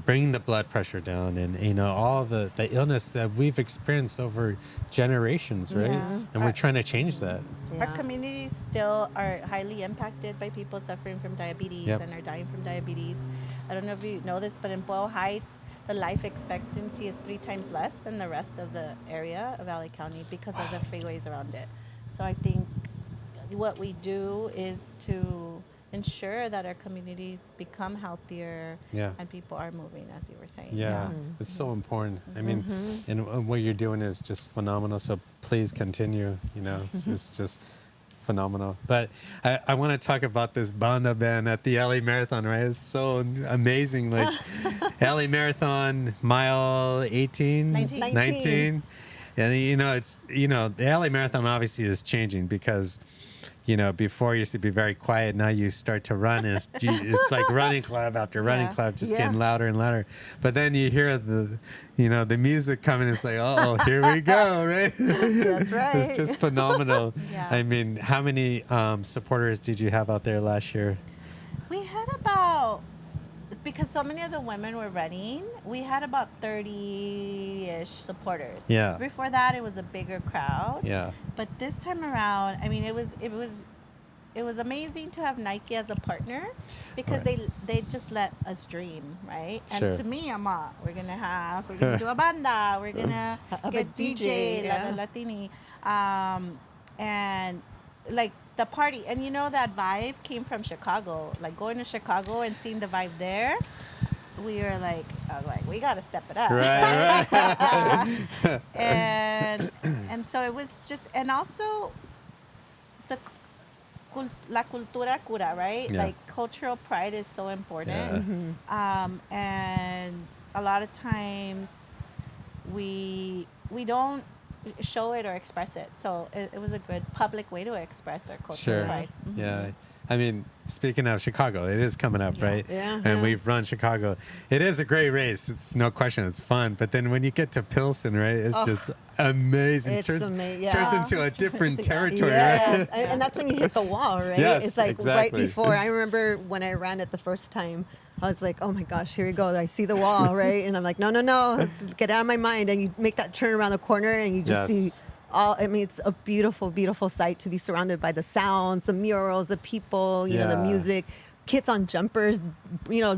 bring the blood pressure down, and all the illness that we've experienced over generations, right? Yeah. And we're trying to change that. Our communities still are highly impacted by people suffering from diabetes Yep. and are dying from diabetes. I don't know if you know this, but in Boyle Heights, the life expectancy is 3 times less than the rest of the area of LA County because of the freeways around it. So I think what we do is to ensure that our communities become healthier Yeah. and people are moving, as you were saying. Yeah, it's so important. I mean, and what you're doing is just phenomenal. So please continue. It's just phenomenal. But I want to talk about this Banda band at the LA Marathon, right? It's so amazing. Like LA Marathon, mile 18, 19. And it's the LA Marathon obviously is changing because before it used to be very quiet. Now you start to run, and it's like running club after running Yeah. club, just Yeah. getting louder and louder. But then you hear the music coming. It's like, oh, here we go, right? That's right. It's just phenomenal. Yeah. I mean, how many supporters did you have out there last year? We had about, because so many of the women were running, we had about 30-ish supporters. Yeah. Before that, it was a bigger crowd. Yeah. But this time around, I mean, it was it was amazing to have Nike as a partner because they just let us dream, right? And Sure. to me, we're gonna do a banda, we're gonna Have a get DJ, DJ, La Latini, and like the party, and you know that vibe came from Chicago. Like going to Chicago and seeing the vibe there, we were like, we gotta step it up, Right. and so it was just, and also the la cultura cura, right? Yeah. Like cultural pride is so important. Yeah. And a lot of times we don't show it or express it. So it was a good public way to express our cultural Sure. pride. Yeah. I mean, speaking of Chicago, it is coming up, right? Yeah. And we've run Chicago. It is a great race. It's no question. It's fun. But then when you get to Pilsen, right, it's just amazing. It's turns yeah. into a different territory, Yes. right? And that's when you hit the wall, right? Yes, it's like exactly. right before. I remember when I ran it the first time, I was like, oh my gosh, here we go. I see the wall, right? And I'm like, no, get out of my mind. And you make that turn around the corner and you just see it's a beautiful, beautiful sight to be surrounded by the sounds, the murals, the people, you know, the music, kids on jumpers,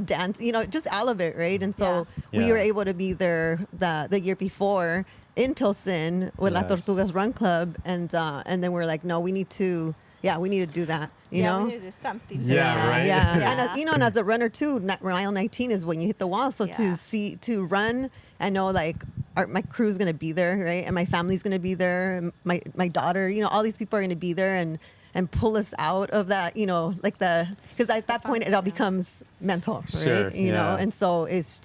dance, just all of it, right? And so we were able to be there the year before in Pilsen with La Tortugas Run Club, and then we're like, no, we need to do that. You know? We need to do something. Yeah, right. Yeah. And and as a runner too, mile 19 is when you hit the wall. So to run, I know like my crew's gonna be there, right? And my family's gonna be there. And my daughter, all these people are gonna be there and pull us out of that, because at that point it all becomes mental, right? Sure, You know, and so it's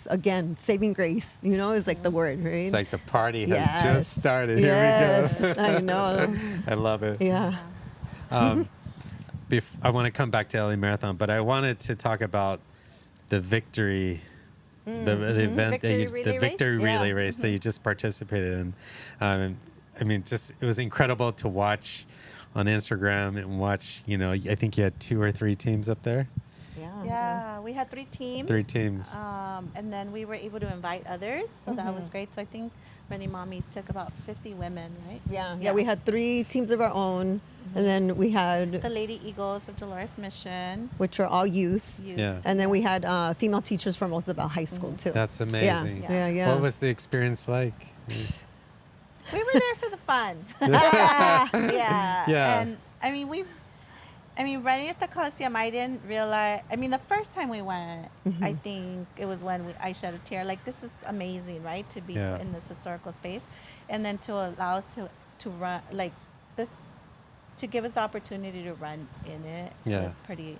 again saving grace, is like the word, right? It's like the party has just started. Yes, Here we go. I know. I love it. Yeah. I want to come back to LA Marathon, but I wanted to talk about the victory, the event, Victory relay race? relay race that you just participated in. I mean, it was incredible to watch on Instagram and watch. I think you had 2 or 3 teams up there. Yeah, we had 3 teams. 3 teams. And then we were able to invite others, so that was great. So I think Running Mommies took about 50 women, right? Yeah, we had 3 teams of our own, and then we had The Lady Eagles of Dolores Mission. which are all youth, Yeah. and then we had female teachers from Roosevelt High School too. That's amazing. Yeah. What was the experience like? We were there for the fun. Yeah. And I mean, running at the Coliseum, I didn't realize. I mean, the first time we went, I think it was when I shed a tear. Like, this is amazing, right? To be in this historical space, and then to allow us to run like this, to give us the opportunity to run in it was pretty,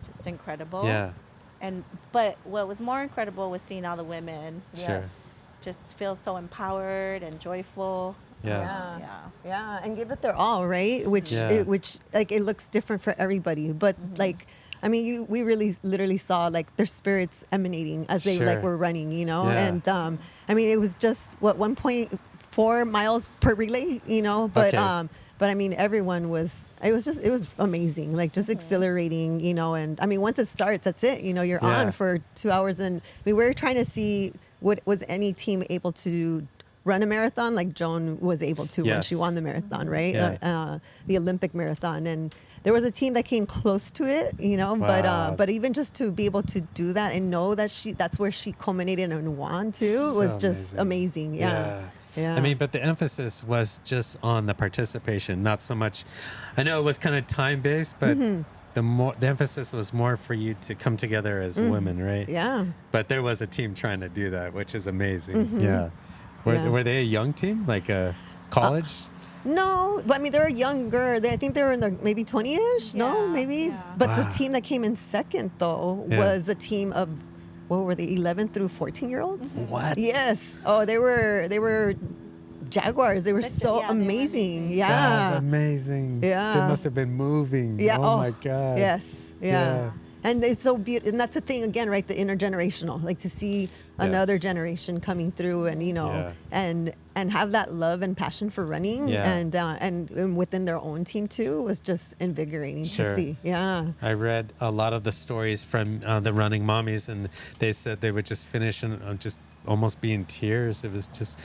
just incredible. Yeah. But what was more incredible was seeing all the women. Sure. Just feel so empowered and joyful. Yes. Yeah, and give it their all, right? Which like it looks different for everybody, but like I mean, we really literally saw like their spirits emanating as they like were running, Yeah. And I mean, it was just 1.4 miles per relay, but but I mean, everyone was. It was amazing, like just exhilarating, And I mean, once it starts, that's it. You're on for 2 hours, and I mean, we're trying to see what was any team able to run a marathon like Joan was able to when she won the marathon, right? The Olympic marathon, and there was a team that came close to it, but even just to be able to do that and know that that's where she culminated and won too was just amazing. Yeah. I mean, but the emphasis was just on the participation, not so much. I know it was kind of time based, but the emphasis was more for you to come together as women, right? Yeah. But there was a team trying to do that, which is amazing. Yeah. Were they a young team, like a college? No, but I mean, they're younger. I think they were in the maybe 20-ish. No, Yeah, maybe. yeah. But the team that came in second, though, was a team of, what were they, 11 through 14-year-olds? What? Yes. Oh, they were Jaguars. They were so amazing. Yeah. That was amazing. Yeah. They must have been moving. Yeah. Oh, my God. Yes. Yeah. And they're so beautiful. And that's the thing, again, right? The intergenerational, like to see another generation coming through and, and have that love and passion for running and within their own team too was just invigorating to see. Yeah. I read a lot of the stories from the Running Mommies, and they said they would just finish and just almost be in tears. It was just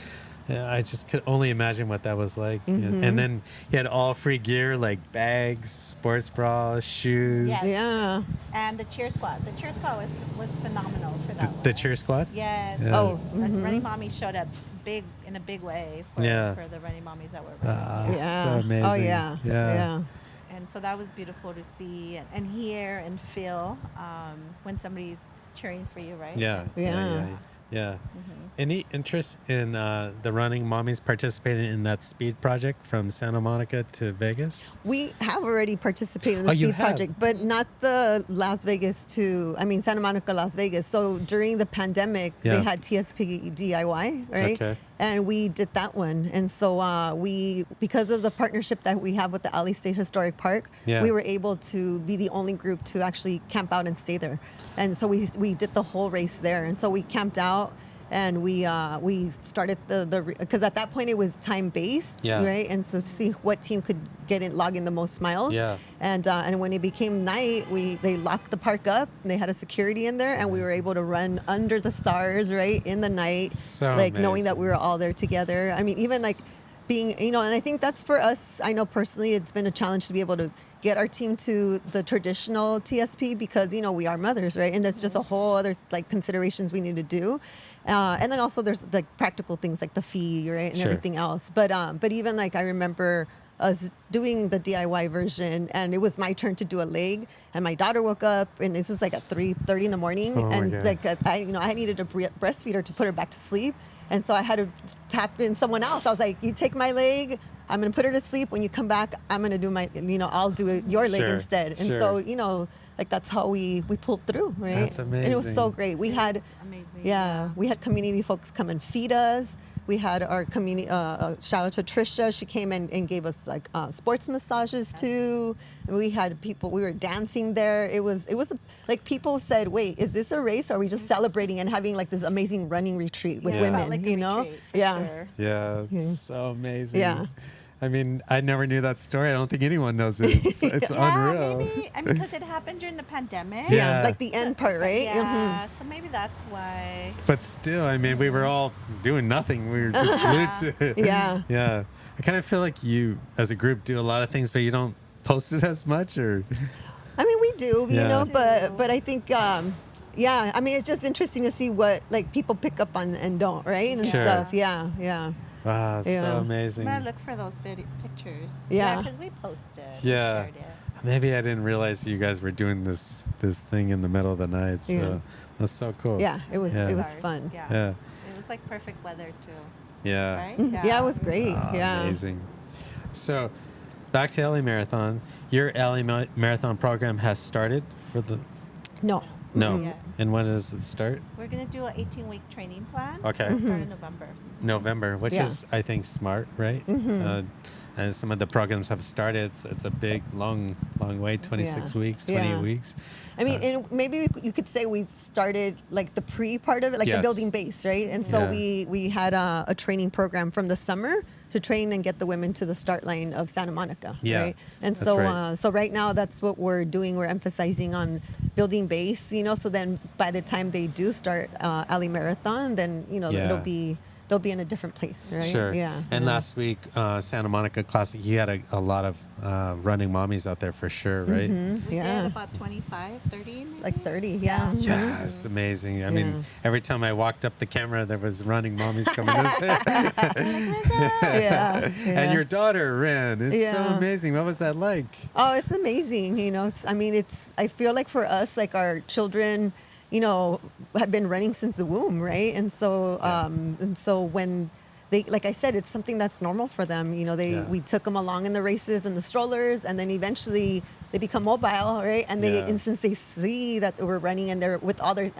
Yeah, I just could only imagine what that was like. And then you had all free gear like bags, sports bras, shoes. Yes. Yeah. And the cheer squad. The cheer squad was phenomenal for that one. The cheer squad? Yes. Yeah. Oh, Running Mommies showed up in a big way for the Running Mommies that were running. That's so amazing. Oh, yeah. Yeah. And so that was beautiful to see and hear and feel when somebody's cheering for you, right? Yeah. Any interest in the Running Mommies participating in that speed project from Santa Monica to Vegas? We have already participated in the you speed have? project, but not the Santa Monica, Las Vegas. So during the pandemic, Yeah. they had TSP DIY, right? Okay. And we did that one. And so because of the partnership that we have with the Alley State Historic Park, Yeah. we were able to be the only group to actually camp out and stay there. And so we did the whole race there. And so we camped out. And we started because at that point it was time based, right? And so to see what team could log in the most miles. Yeah. And when it became night, they locked the park up and they had a security in there, and we were able to run under the stars, right, in the night, So like knowing that amazing. we were all there together. I mean, even like being, and I think that's for us. I know personally, it's been a challenge to be able to get our team to the traditional TSP because we are mothers, right? And there's just a whole other like considerations we need to do. And then also there's like practical things like the fee, right, and Sure. everything else. But even like I remember us doing the DIY version, and it was my turn to do a leg, and my daughter woke up, and this was like at 3:30 in the morning, Oh my and God. like I needed to breastfeed her to put her back to sleep, and so I had to tap in someone else. I was like, you take my leg. I'm gonna put her to sleep. When you come back, I'm gonna do I'll do your leg Sure, instead. And sure. so like that's how we pulled through, right? That's And it was so amazing. great. We had It's amazing. we had community folks come and feed us. We had our community, shout out to Trisha. She came and gave us like sports massages too. And we had people, we were dancing there. It was like people said, wait, is this a race? Or are we just celebrating and having like this amazing running retreat with Yeah. women, Felt like a retreat, for sure. Yeah, it's so amazing. Yeah. I mean, I never knew that story. I don't think anyone knows it. It's unreal. Maybe. I mean, because it happened during the pandemic. Yeah. Like the end part, right? Yeah. So maybe that's why. But still, I mean, we were all doing nothing. We were just glued to it. Yeah. Yeah. I kind of feel like you, as a group, do a lot of things, but you don't post it as much, or I mean, we do, Yeah. but I think, I mean, it's just interesting to see what like people pick up on and don't, right? And Sure. stuff. Yeah. wow, it's so Yeah. amazing. I'm gonna look for those pictures. Yeah. Because we posted. Yeah. We shared it. Maybe I didn't realize you guys were doing this thing in the middle of the night. So Yeah. that's so cool. Yeah, it was Yeah. it was Stars, fun. Yeah. Yeah. It was like perfect weather too. Yeah. Right? Yeah, it was great. Ah, yeah. Amazing. So, back to LA Marathon. Your LA Marathon program has started for the. No. No. Yeah. And when does it start? We're gonna do an 18-week training plan. Okay. It'll start in November. November, which Yeah. is, I think, smart, right? And some of the programs have started. It's a big, long way, 26 Yeah. weeks, 28 Yeah. weeks. I mean, and maybe you could say we've started like the pre part of it, like Yes. the building base, right? And so Yeah. we had a training program from the summer to train and get the women to the start line of Santa Monica, Yeah, right? And that's so right. so right now that's what we're doing. We're emphasizing on building base, so then by the time they do start Alley Marathon, then Yeah. they'll be in a different place, right? Sure. Yeah. And yeah. last week, Santa Monica Classic, you had a lot of running mommies out there for sure, right? We Yeah. did about 25, 30 maybe? Like 30, yeah. Yeah, it's amazing. I mean, Yeah. every time I walked up the camera, there was running mommies coming this way. Yeah. And your daughter ran. It's so Yeah. amazing. What was that like? Oh, it's amazing. I feel like for us, like our children, have been running since the womb, right? And so, when they, like I said, it's something that's normal for them. We took them along in the races and the strollers, and then eventually they become mobile, right? And and since they see that we're running and they're with other,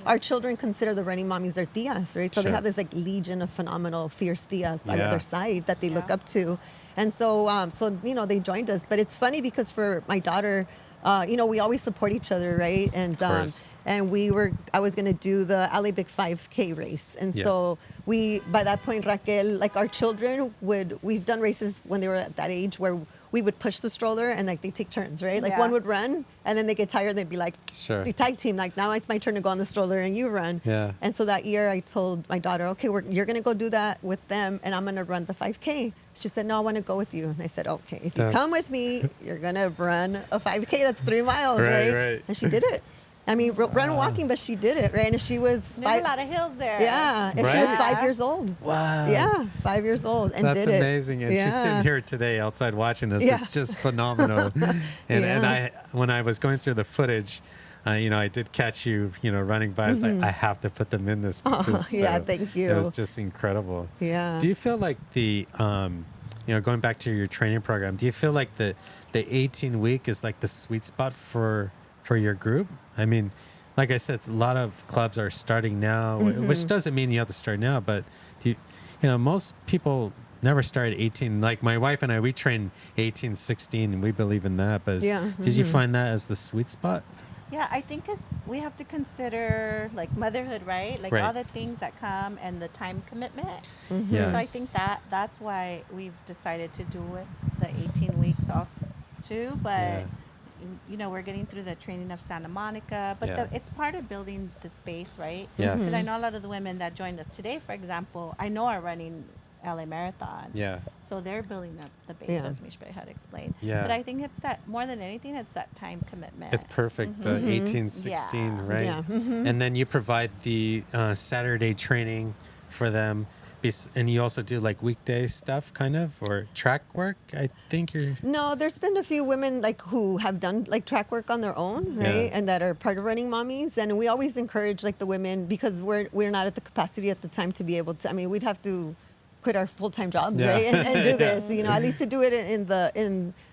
our children consider the running mommies their tias, right? So they Sure. have this like legion of phenomenal, fierce tias by Yeah. their side that they look Yeah. up to. And so, they joined us. But it's funny because for my daughter, we always support each other, right? And course. I was gonna do the LA Big 5K race, and Yeah. so by that point, Raquel, like our children we've done races when they were at that age where we would push the stroller and like they take turns, right? Like Yeah. one would run and then they get tired and they'd be like, Sure. we tag team, like now it's my turn to go on the stroller and you run. Yeah. And so that year I told my daughter, okay, you're going to go do that with them and I'm going to run the 5K. She said, no, I want to go with you. And I said, okay, if you come with me, you're going to run a 5K. That's 3 miles, right? And she did it. I mean, run walking, but she did it, right? And she was There's a lot of hills there. Yeah, and she was 5 years old. Wow. Yeah, 5 years old, and That's did it. amazing. And she's sitting here today outside watching us. Yeah. It's just phenomenal. And I, when I was going through the footage, I did catch you, running by. I was like, I have to put them in this. Yeah, thank you. It was just incredible. Yeah. Do you feel like going back to your training program, do you feel like the 18-week is like the sweet spot for your group? I mean, like I said, a lot of clubs are starting now, which doesn't mean you have to start now, but most people never start at 18. Like my wife and I, we train 18, 16, and we believe in that. But did you find that as the sweet spot? Yeah, I think we have to consider like motherhood, right? Like all the things that come and the time commitment. Yes. So I think that's why we've decided to do it the 18 weeks also too. But we're getting through the training of Santa Monica, but it's part of building the space, right? Yes. Because I know a lot of the women that joined us today, for example, I know are running LA Marathon. Yeah. So they're building up the base, as Mixpe had explained. Yeah. But I think it's that, more than anything, it's that time commitment. It's perfect. The 18, 16, right? Yeah. And then you provide the Saturday training for them. And you also do like weekday stuff kind of, or track work, I think you're... No, there's been a few women like who have done like track work on their own, right? And that are part of Running Mommies. And we always encourage like the women, because we're not at the capacity at the time to be able to, I mean, we'd have to quit our full-time jobs, right? And do this, at least to do it in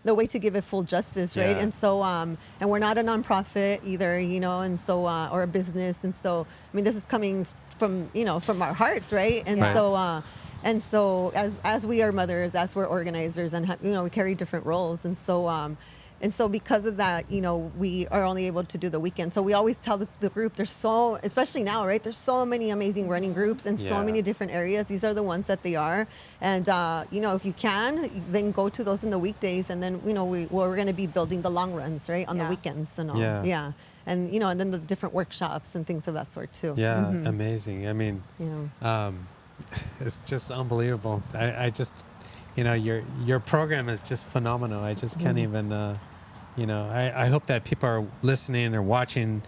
the way to give it full justice, right? And so, and we're not a nonprofit either, and so, or a business. And so, I mean, this is coming from our hearts, right? And so as we are mothers, as we're organizers, and we carry different roles, and so because of that, we are only able to do the weekend. So we always tell the group, especially now, right? There's so many amazing running groups in so many different areas. These are the ones that they are, and if you can, then go to those in the weekdays, and then we're going to be building the long runs, right, on the weekends and all. Yeah. And and then the different workshops and things of that sort too. Yeah, amazing. I mean, it's just unbelievable. I just, your program is just phenomenal. I just can't even, I hope that people are listening or watching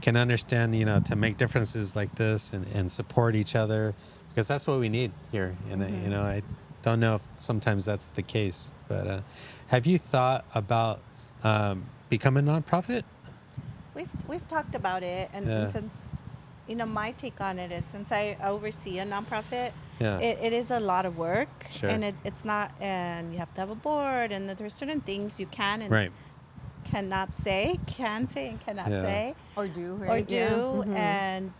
can understand, to make differences like this and support each other, because that's what we need here. And I don't know if sometimes that's the case, but have you thought about becoming a nonprofit? We've talked about it, and since my take on it is, since I oversee a nonprofit, it is a lot of work, and it's not, and you have to have a board, and there's certain things you can and cannot say, and cannot say, or do, right? And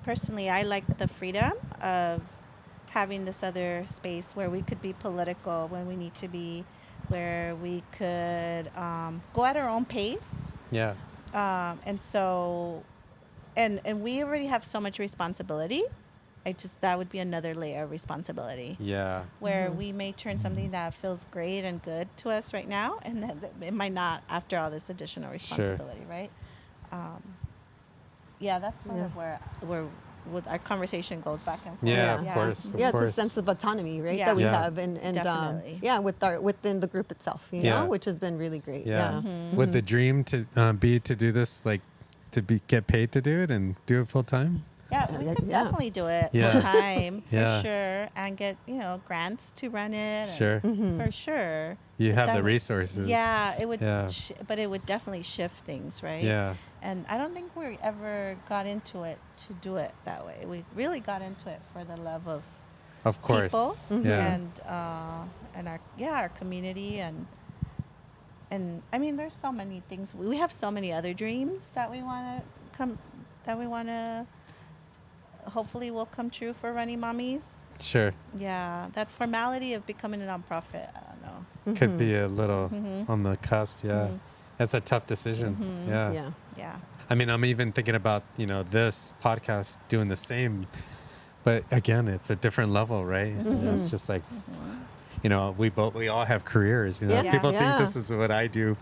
personally, I like the freedom of having this other space where we could be political when we need to be, where we could go at our own pace. Yeah. And so, and we already have so much responsibility. That would be another layer of responsibility. Yeah. Where we may turn something that feels great and good to us right now, and then it might not after all this additional responsibility, right? That's sort of where our conversation goes back and forth. Yeah, of course. Of it's course. a sense of autonomy, right, that we have, and definitely. within the group itself, which has been really great. Would the dream to be to do this, like get paid to do it and do it full time? Yeah, we could definitely do it full time for sure, and get grants to run it. Sure, for sure. You have the resources. Yeah, it would. But it would definitely shift things, right? Yeah. And I don't think we ever got into it to do it that way. We really got into it for the love of course, people, yeah, and our community, and I mean, there's so many things. We have so many other dreams that we want to hopefully will come true for Running Mommies. Sure. Yeah, that formality of becoming a nonprofit, I don't know. Could be a little on the cusp. Yeah. That's a tough decision. Yeah. I mean, I'm even thinking about, this podcast doing the same, but again, it's a different level, right? It's just like, you know, we all have careers. You know, Yeah. people Yeah. think this is what I do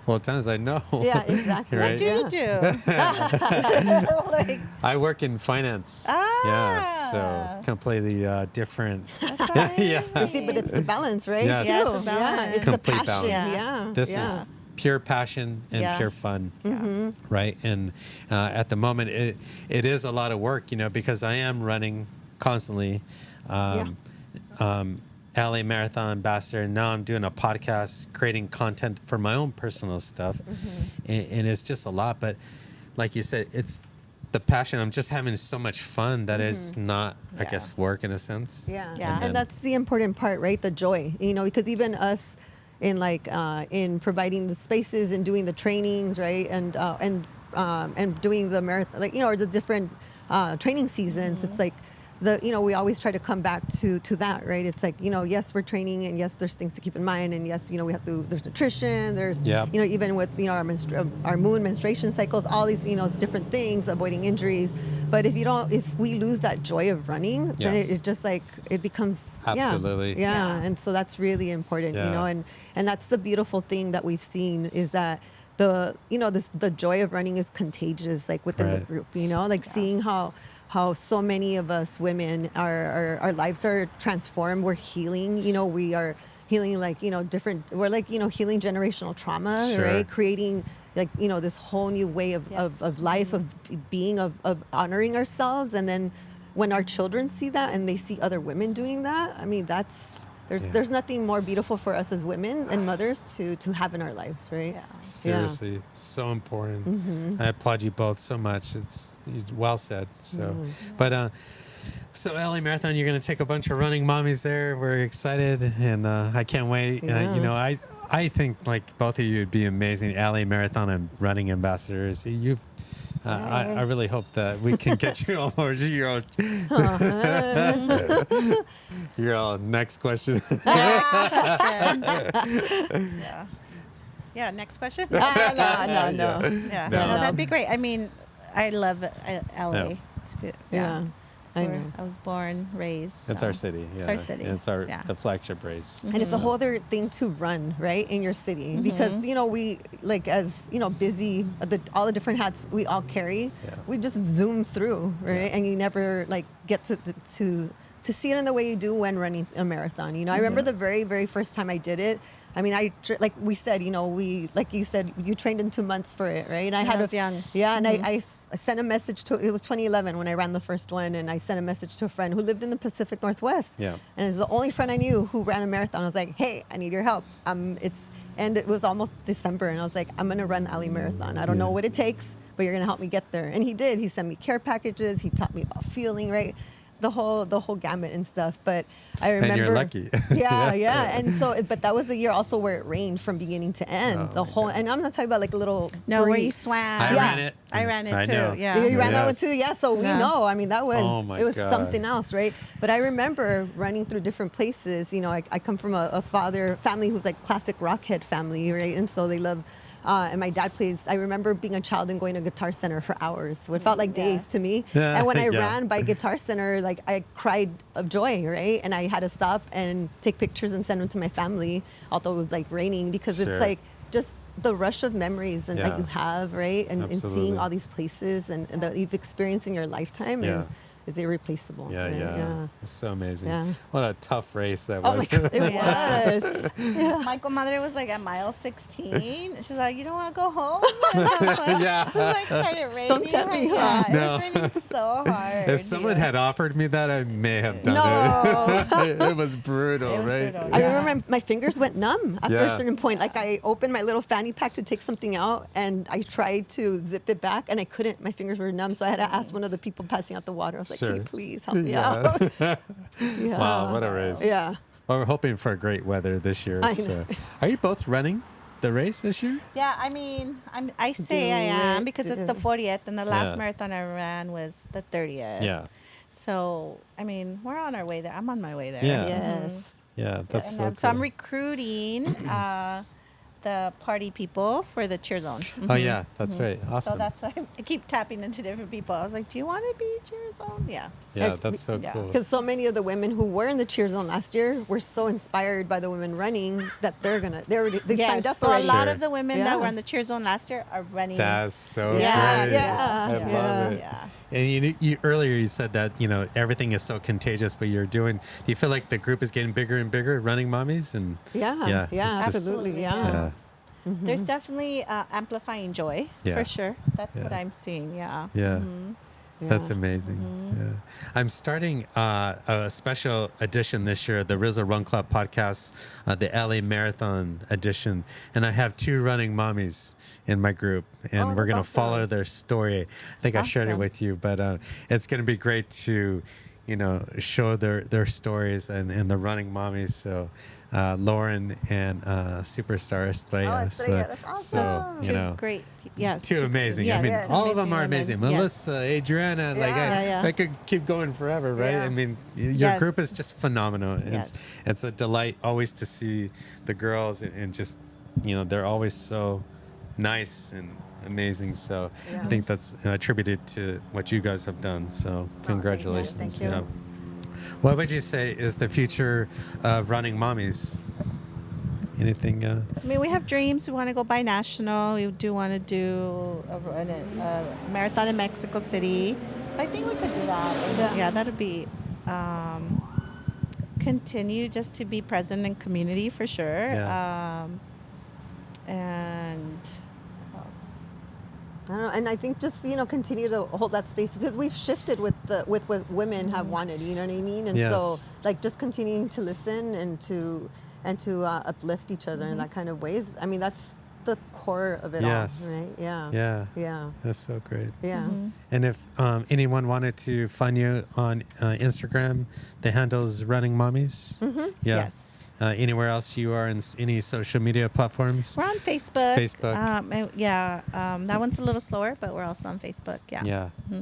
full time. I know. Yeah, exactly. Right? What do you do? Like, I work in finance. Yeah, so completely different. Yeah. You see, but it's the balance, right? Yes. Yeah, it's Too. the balance. It's Complete the passion. balance. Yeah. This yeah. is pure passion and Yeah. pure fun. Yeah. Right, and at the moment it is a lot of work, you know, because I am running constantly. LA Marathon ambassador, and now I'm doing a podcast, creating content for my own personal stuff, and it's just a lot. But like you said, it's the passion. I'm just having so much fun that is not, I Yeah. guess, work in a sense. Yeah. Yeah. And that's the important part, right? The joy, you know, because even us in in providing the spaces and doing the trainings, right? And doing the marathon, like, you know, or the different training seasons, it's like, we always try to come back to that, right? It's like, you know, yes, we're training, and yes, there's things to keep in mind, and yes, you know, there's nutrition, there's, Yep. you know, even with, you know, our moon menstruation cycles, all these, you know, different things, avoiding injuries. But if we lose that joy of running, then Yes. it just like, it becomes, Absolutely. Yeah. And so that's really important, you Yeah. know, and that's the beautiful thing that we've seen is that the joy of running is contagious, like within the Right. group, you know, like seeing how so many of us women our lives are transformed. We're healing, you know, we are healing, like, you know, we're like, you know, healing generational trauma, Sure. right? Creating, like, you know, this whole new way of life, of being, of honoring ourselves. And then when our children see that and they see other women doing that, I mean, there's nothing more beautiful for us as women and mothers to have in our lives, right? Yeah. Seriously, so important. I applaud you both so much. It's well said. So, but so LA Marathon, you're going to take a bunch of running mommies there. We're excited, and I can't wait. Yeah. You know, I think like both of you would be amazing LA Marathon and running ambassadors. I really hope that we can get you on board. You're all next question. Yeah. Yeah. Next question. No. Yeah. No. No, that'd be great. I mean, I love LA. Yeah. It's be- Yeah. It's I where know. I was born, raised. It's so. our city. Yeah. It's our city. It's Yeah. the flagship race. And it's a whole other thing to run, right, in your city, because, you know, we, like, as, you know, busy, all the different hats we all carry, we just zoom through, right? And you never, like, get to see it in the way you do when running a marathon. You know, I remember the very, very first time I did it. I mean, like we said, you know, like you said, you trained in 2 months for it, right? And I was young. Yeah, and I sent a message it was 2011 when I ran the first one, and I sent a message to a friend who lived in the Pacific Northwest. Yeah. And it's the only friend I knew who ran a marathon. I was like, hey, I need your help. And it was almost December, and I was like, I'm going to run LA Marathon. I don't know what it takes, but you're going to help me get there. And he did. He sent me care packages. He taught me about feeling, right? The whole gamut and stuff. But I remember. And you're lucky. Yeah. And so, but that was a year also where it rained from beginning to end. Oh, the my whole, God. and I'm not talking about like a little. No, where breeze. you swam. I Yeah. ran it. I ran it I too. know. Yeah. You ran that one Yes. too, yeah. So we Yeah. know. I mean, that was Oh my it was God. something else, right? But I remember running through different places. You know, I come from a family who's like classic rockhead family, right? And so they love. And my dad plays. I remember being a child and going to Guitar Center for hours. So it felt like days to me. Yeah. And when I Yeah. ran by Guitar Center, like I cried of joy, right? And I had to stop and take pictures and send them to my family, although it was like raining, because Sure. it's like just the rush of memories and that Yeah. you have, right? And Absolutely. seeing all these places and that you've experienced in your lifetime Yeah. is irreplaceable. Yeah, right? yeah. It's so amazing. Yeah. What a tough race that Oh my was. God, it Yeah. was. My comadre was like at mile 16. She's like, you don't want to go home? And I was like, Yeah. It was like started raining. Don't tempt me, Yeah, huh? it No. was raining so hard. If someone had offered me that, I may have done No. it. It was brutal, It was right? brutal, I yeah. remember my fingers went numb after Yeah. a certain point. Like I opened my little fanny pack to take something out, and I tried to zip it back, and I couldn't. My fingers were numb, so I had to ask one of the people passing out the water. I was like, Sure. "Can you please help me Yeah. out?" Yeah. Wow, what a race. Yeah. Well, we're hoping for great weather this year. I So. know. Are you both running the race this year? Yeah, I mean, I say I Do am it, because do it's the it. 40th, and the last Yeah. marathon I ran was the 30th. Yeah. So, I mean, we're on our way there. I'm on my way there. Yeah. Yes. Yeah, that's And so so I'm cool. recruiting the party people for the cheer zone. Oh yeah, that's right. Awesome. So that's why I keep tapping into different people. I was like, do you want to be cheer zone? Yeah. yeah, Like, that's so yeah. cool. Because so many of the women who were in the cheer zone last year were so inspired by the women running that they signed up so already. a lot Sure. of the women Yeah. that were on the cheer zone last year are running. That's so Yeah, great. yeah, I yeah. love it. Yeah. And you earlier you said that everything is so contagious, but you're doing. Do you feel like the group is getting bigger and bigger, Running Mommies? And Yeah, it's just- absolutely, yeah. yeah, There's definitely amplifying joy Yeah. for sure. That's what Yeah. I'm seeing. Yeah. yeah. Yeah. That's amazing. Yeah. I'm starting a special edition this year, the Rizzo Run Club podcast, the LA Marathon edition. And I have 2 running mommies in my group, and we're that's going to awesome. follow their story. I think I shared it Awesome. with you, but it's going to be great to, show their stories and the running mommies. So Lauren and Superstar Estrella. Oh, Estrella, that's awesome. Two great. Yes. Two amazing. Yes, I mean, yes. all of them are amazing amazing. women. Melissa, Adriana, like Yeah. I could keep going forever, right? Yeah. I mean, your Yes. group is just phenomenal. Yes. It's a delight always to see the girls and just, they're always so nice and amazing. So I Yeah. think that's attributed to what you guys have done. So congratulations. Thank you. Yeah. What would you say is the future of Running Mommies? Anything? I mean, we have dreams. We want to go bi-national. We do want to do a marathon in Mexico City. I think we could do that. And Yeah. that'd be continue just to be present in community for sure. Yeah. And what else? I don't know, and I think just continue to hold that space because we've shifted with what women have wanted. You know what I mean? And so Yes. like just continuing to listen and to uplift each other in that kind of ways. I mean that's the core of it Yes. all, right? Yeah. Yeah. Yeah. That's so great. Yeah. And if anyone wanted to find you on Instagram, the handle is Running Mommies. Yeah. Yes. Anywhere else you are in any social media platforms? We're on Facebook. Facebook. That one's a little slower, but we're also on Facebook. Yeah. Yeah. Yeah.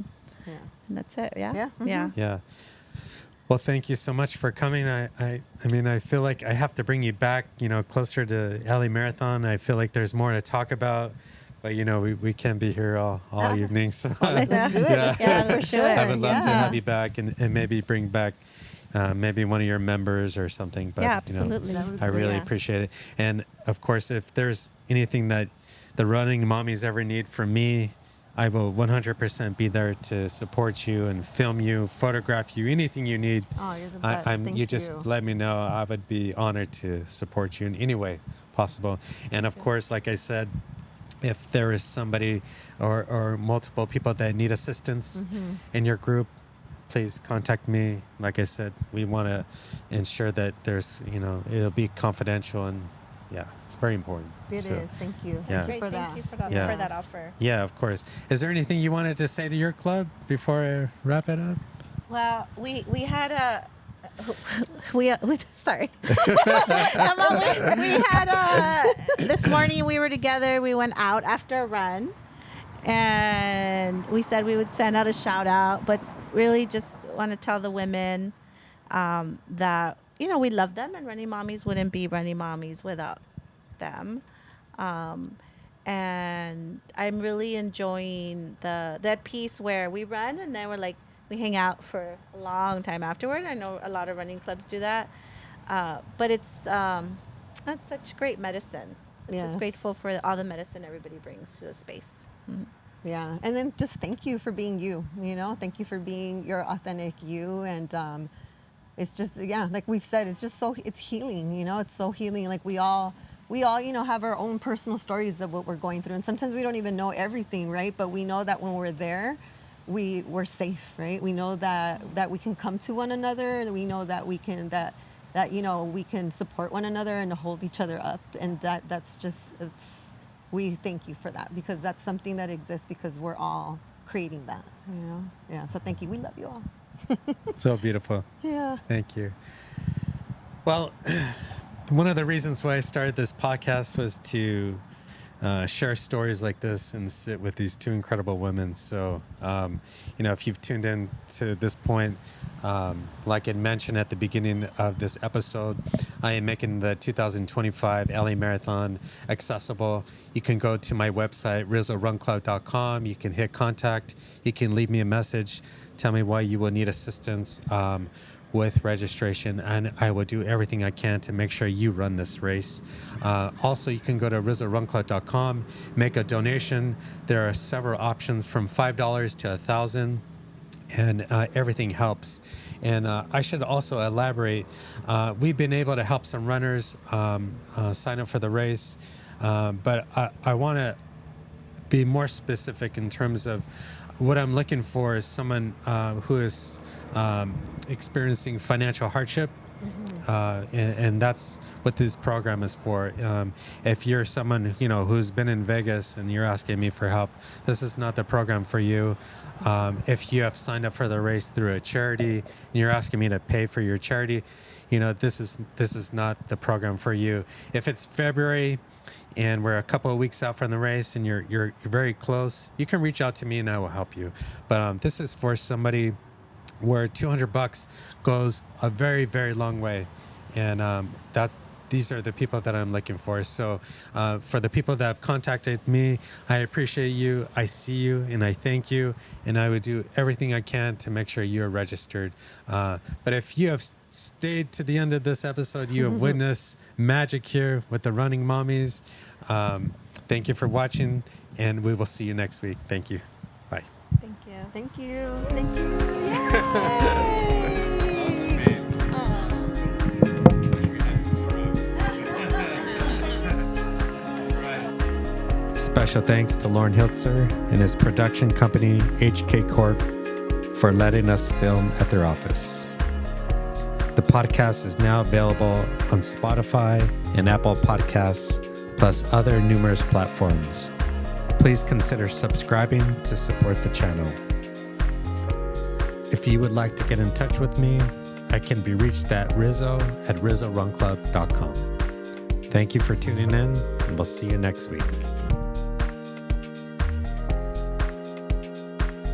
And that's it. Yeah. Yeah. Yeah. Yeah. Well, thank you so much for coming. I mean, I feel like I have to bring you back, closer to LA Marathon. I feel like there's more to talk about, but we can't be here all evening. So Let's do it. Yeah. Let's do it for sure. I would love to Yeah. have you back and maybe bring back maybe one of your members or something. But, Yeah, absolutely. That would I be really great. appreciate it. And of course, if there's anything that the Running Mommies ever need from me, I will 100% be there to support you and film you, photograph you, anything you need. Oh, you're the best. Thank you just let me know. I would be honored to support you in any way possible. And of course, like I said, if there is somebody or multiple people that need assistance in your group, please contact me. Like I said, we want to ensure that there's, it'll be confidential and yeah, it's very important. It So, is. Thank you. Yeah. Thank you for that. Thank you for that, Yeah. for that offer. Yeah, of course. Is there anything you wanted to say to your club before I wrap it up? Well, we had a sorry. we had this morning we were together. We went out after a run, and we said we would send out a shout out, but really just want to tell the women that we love them, and Running Mommies wouldn't be Running Mommies without them. And I'm really enjoying that piece where we run and then we hang out for a long time afterward. I know a lot of running clubs do that, but that's such great medicine. I'm Yes. just grateful for all the medicine everybody brings to the space. Yeah. And then just thank you for being you, thank you for being your authentic you. And it's just, like we've said, it's just it's healing, it's so healing. Like we all, have our own personal stories of what we're going through. And sometimes we don't even know everything, right? But we know that when we're there, we're safe, right? We know that we can come to one another, and we know that we can, we can support one another and hold each other up. And that's just, we thank you for that, because that's something that exists because we're all creating that, Yeah. So thank you. We love you all. So beautiful. Yeah. Thank you. Well, one of the reasons why I started this podcast was to share stories like this and sit with these two incredible women. So, if you've tuned in to this point, like I mentioned at the beginning of this episode, I am making the 2025 LA Marathon accessible. You can go to my website, RizzoRunClub.com. You can hit contact. You can leave me a message. Tell me why you will need assistance with registration, and I will do everything I can to make sure you run this race. Also, you can go to RizzoRunClub.com, make a donation. There are several options from $5 to $1,000, and everything helps. And I should also elaborate, we've been able to help some runners sign up for the race, but I want to be more specific in terms of what I'm looking for is someone who is experiencing financial hardship. And that's what this program is for. If you're someone who's been in Vegas and you're asking me for help, this is not the program for you. If you have signed up for the race through a charity and you're asking me to pay for your charity, this is not the program for you. If it's February and we're a couple of weeks out from the race and you're very close, you can reach out to me and I will help you. But this is for somebody where $200 goes a very, very long way. And these are the people that I'm looking for. So for the people that have contacted me, I appreciate you. I see you and I thank you. And I would do everything I can to make sure you're registered. But if you have stayed to the end of this episode, you have witnessed magic here with the Running Mommies. Thank you for watching, and we will see you next week. Thank you. Bye. Thank you. Thank you. Thank you. Special thanks to Lauren Hiltzer and his production company, HK Corp, for letting us film at their office. The podcast is now available on Spotify and Apple Podcasts, plus other numerous platforms. Please consider subscribing to support the channel. If you would like to get in touch with me, I can be reached at Rizzo@RizzoRunClub.com. Thank you for tuning in, and we'll see you next week.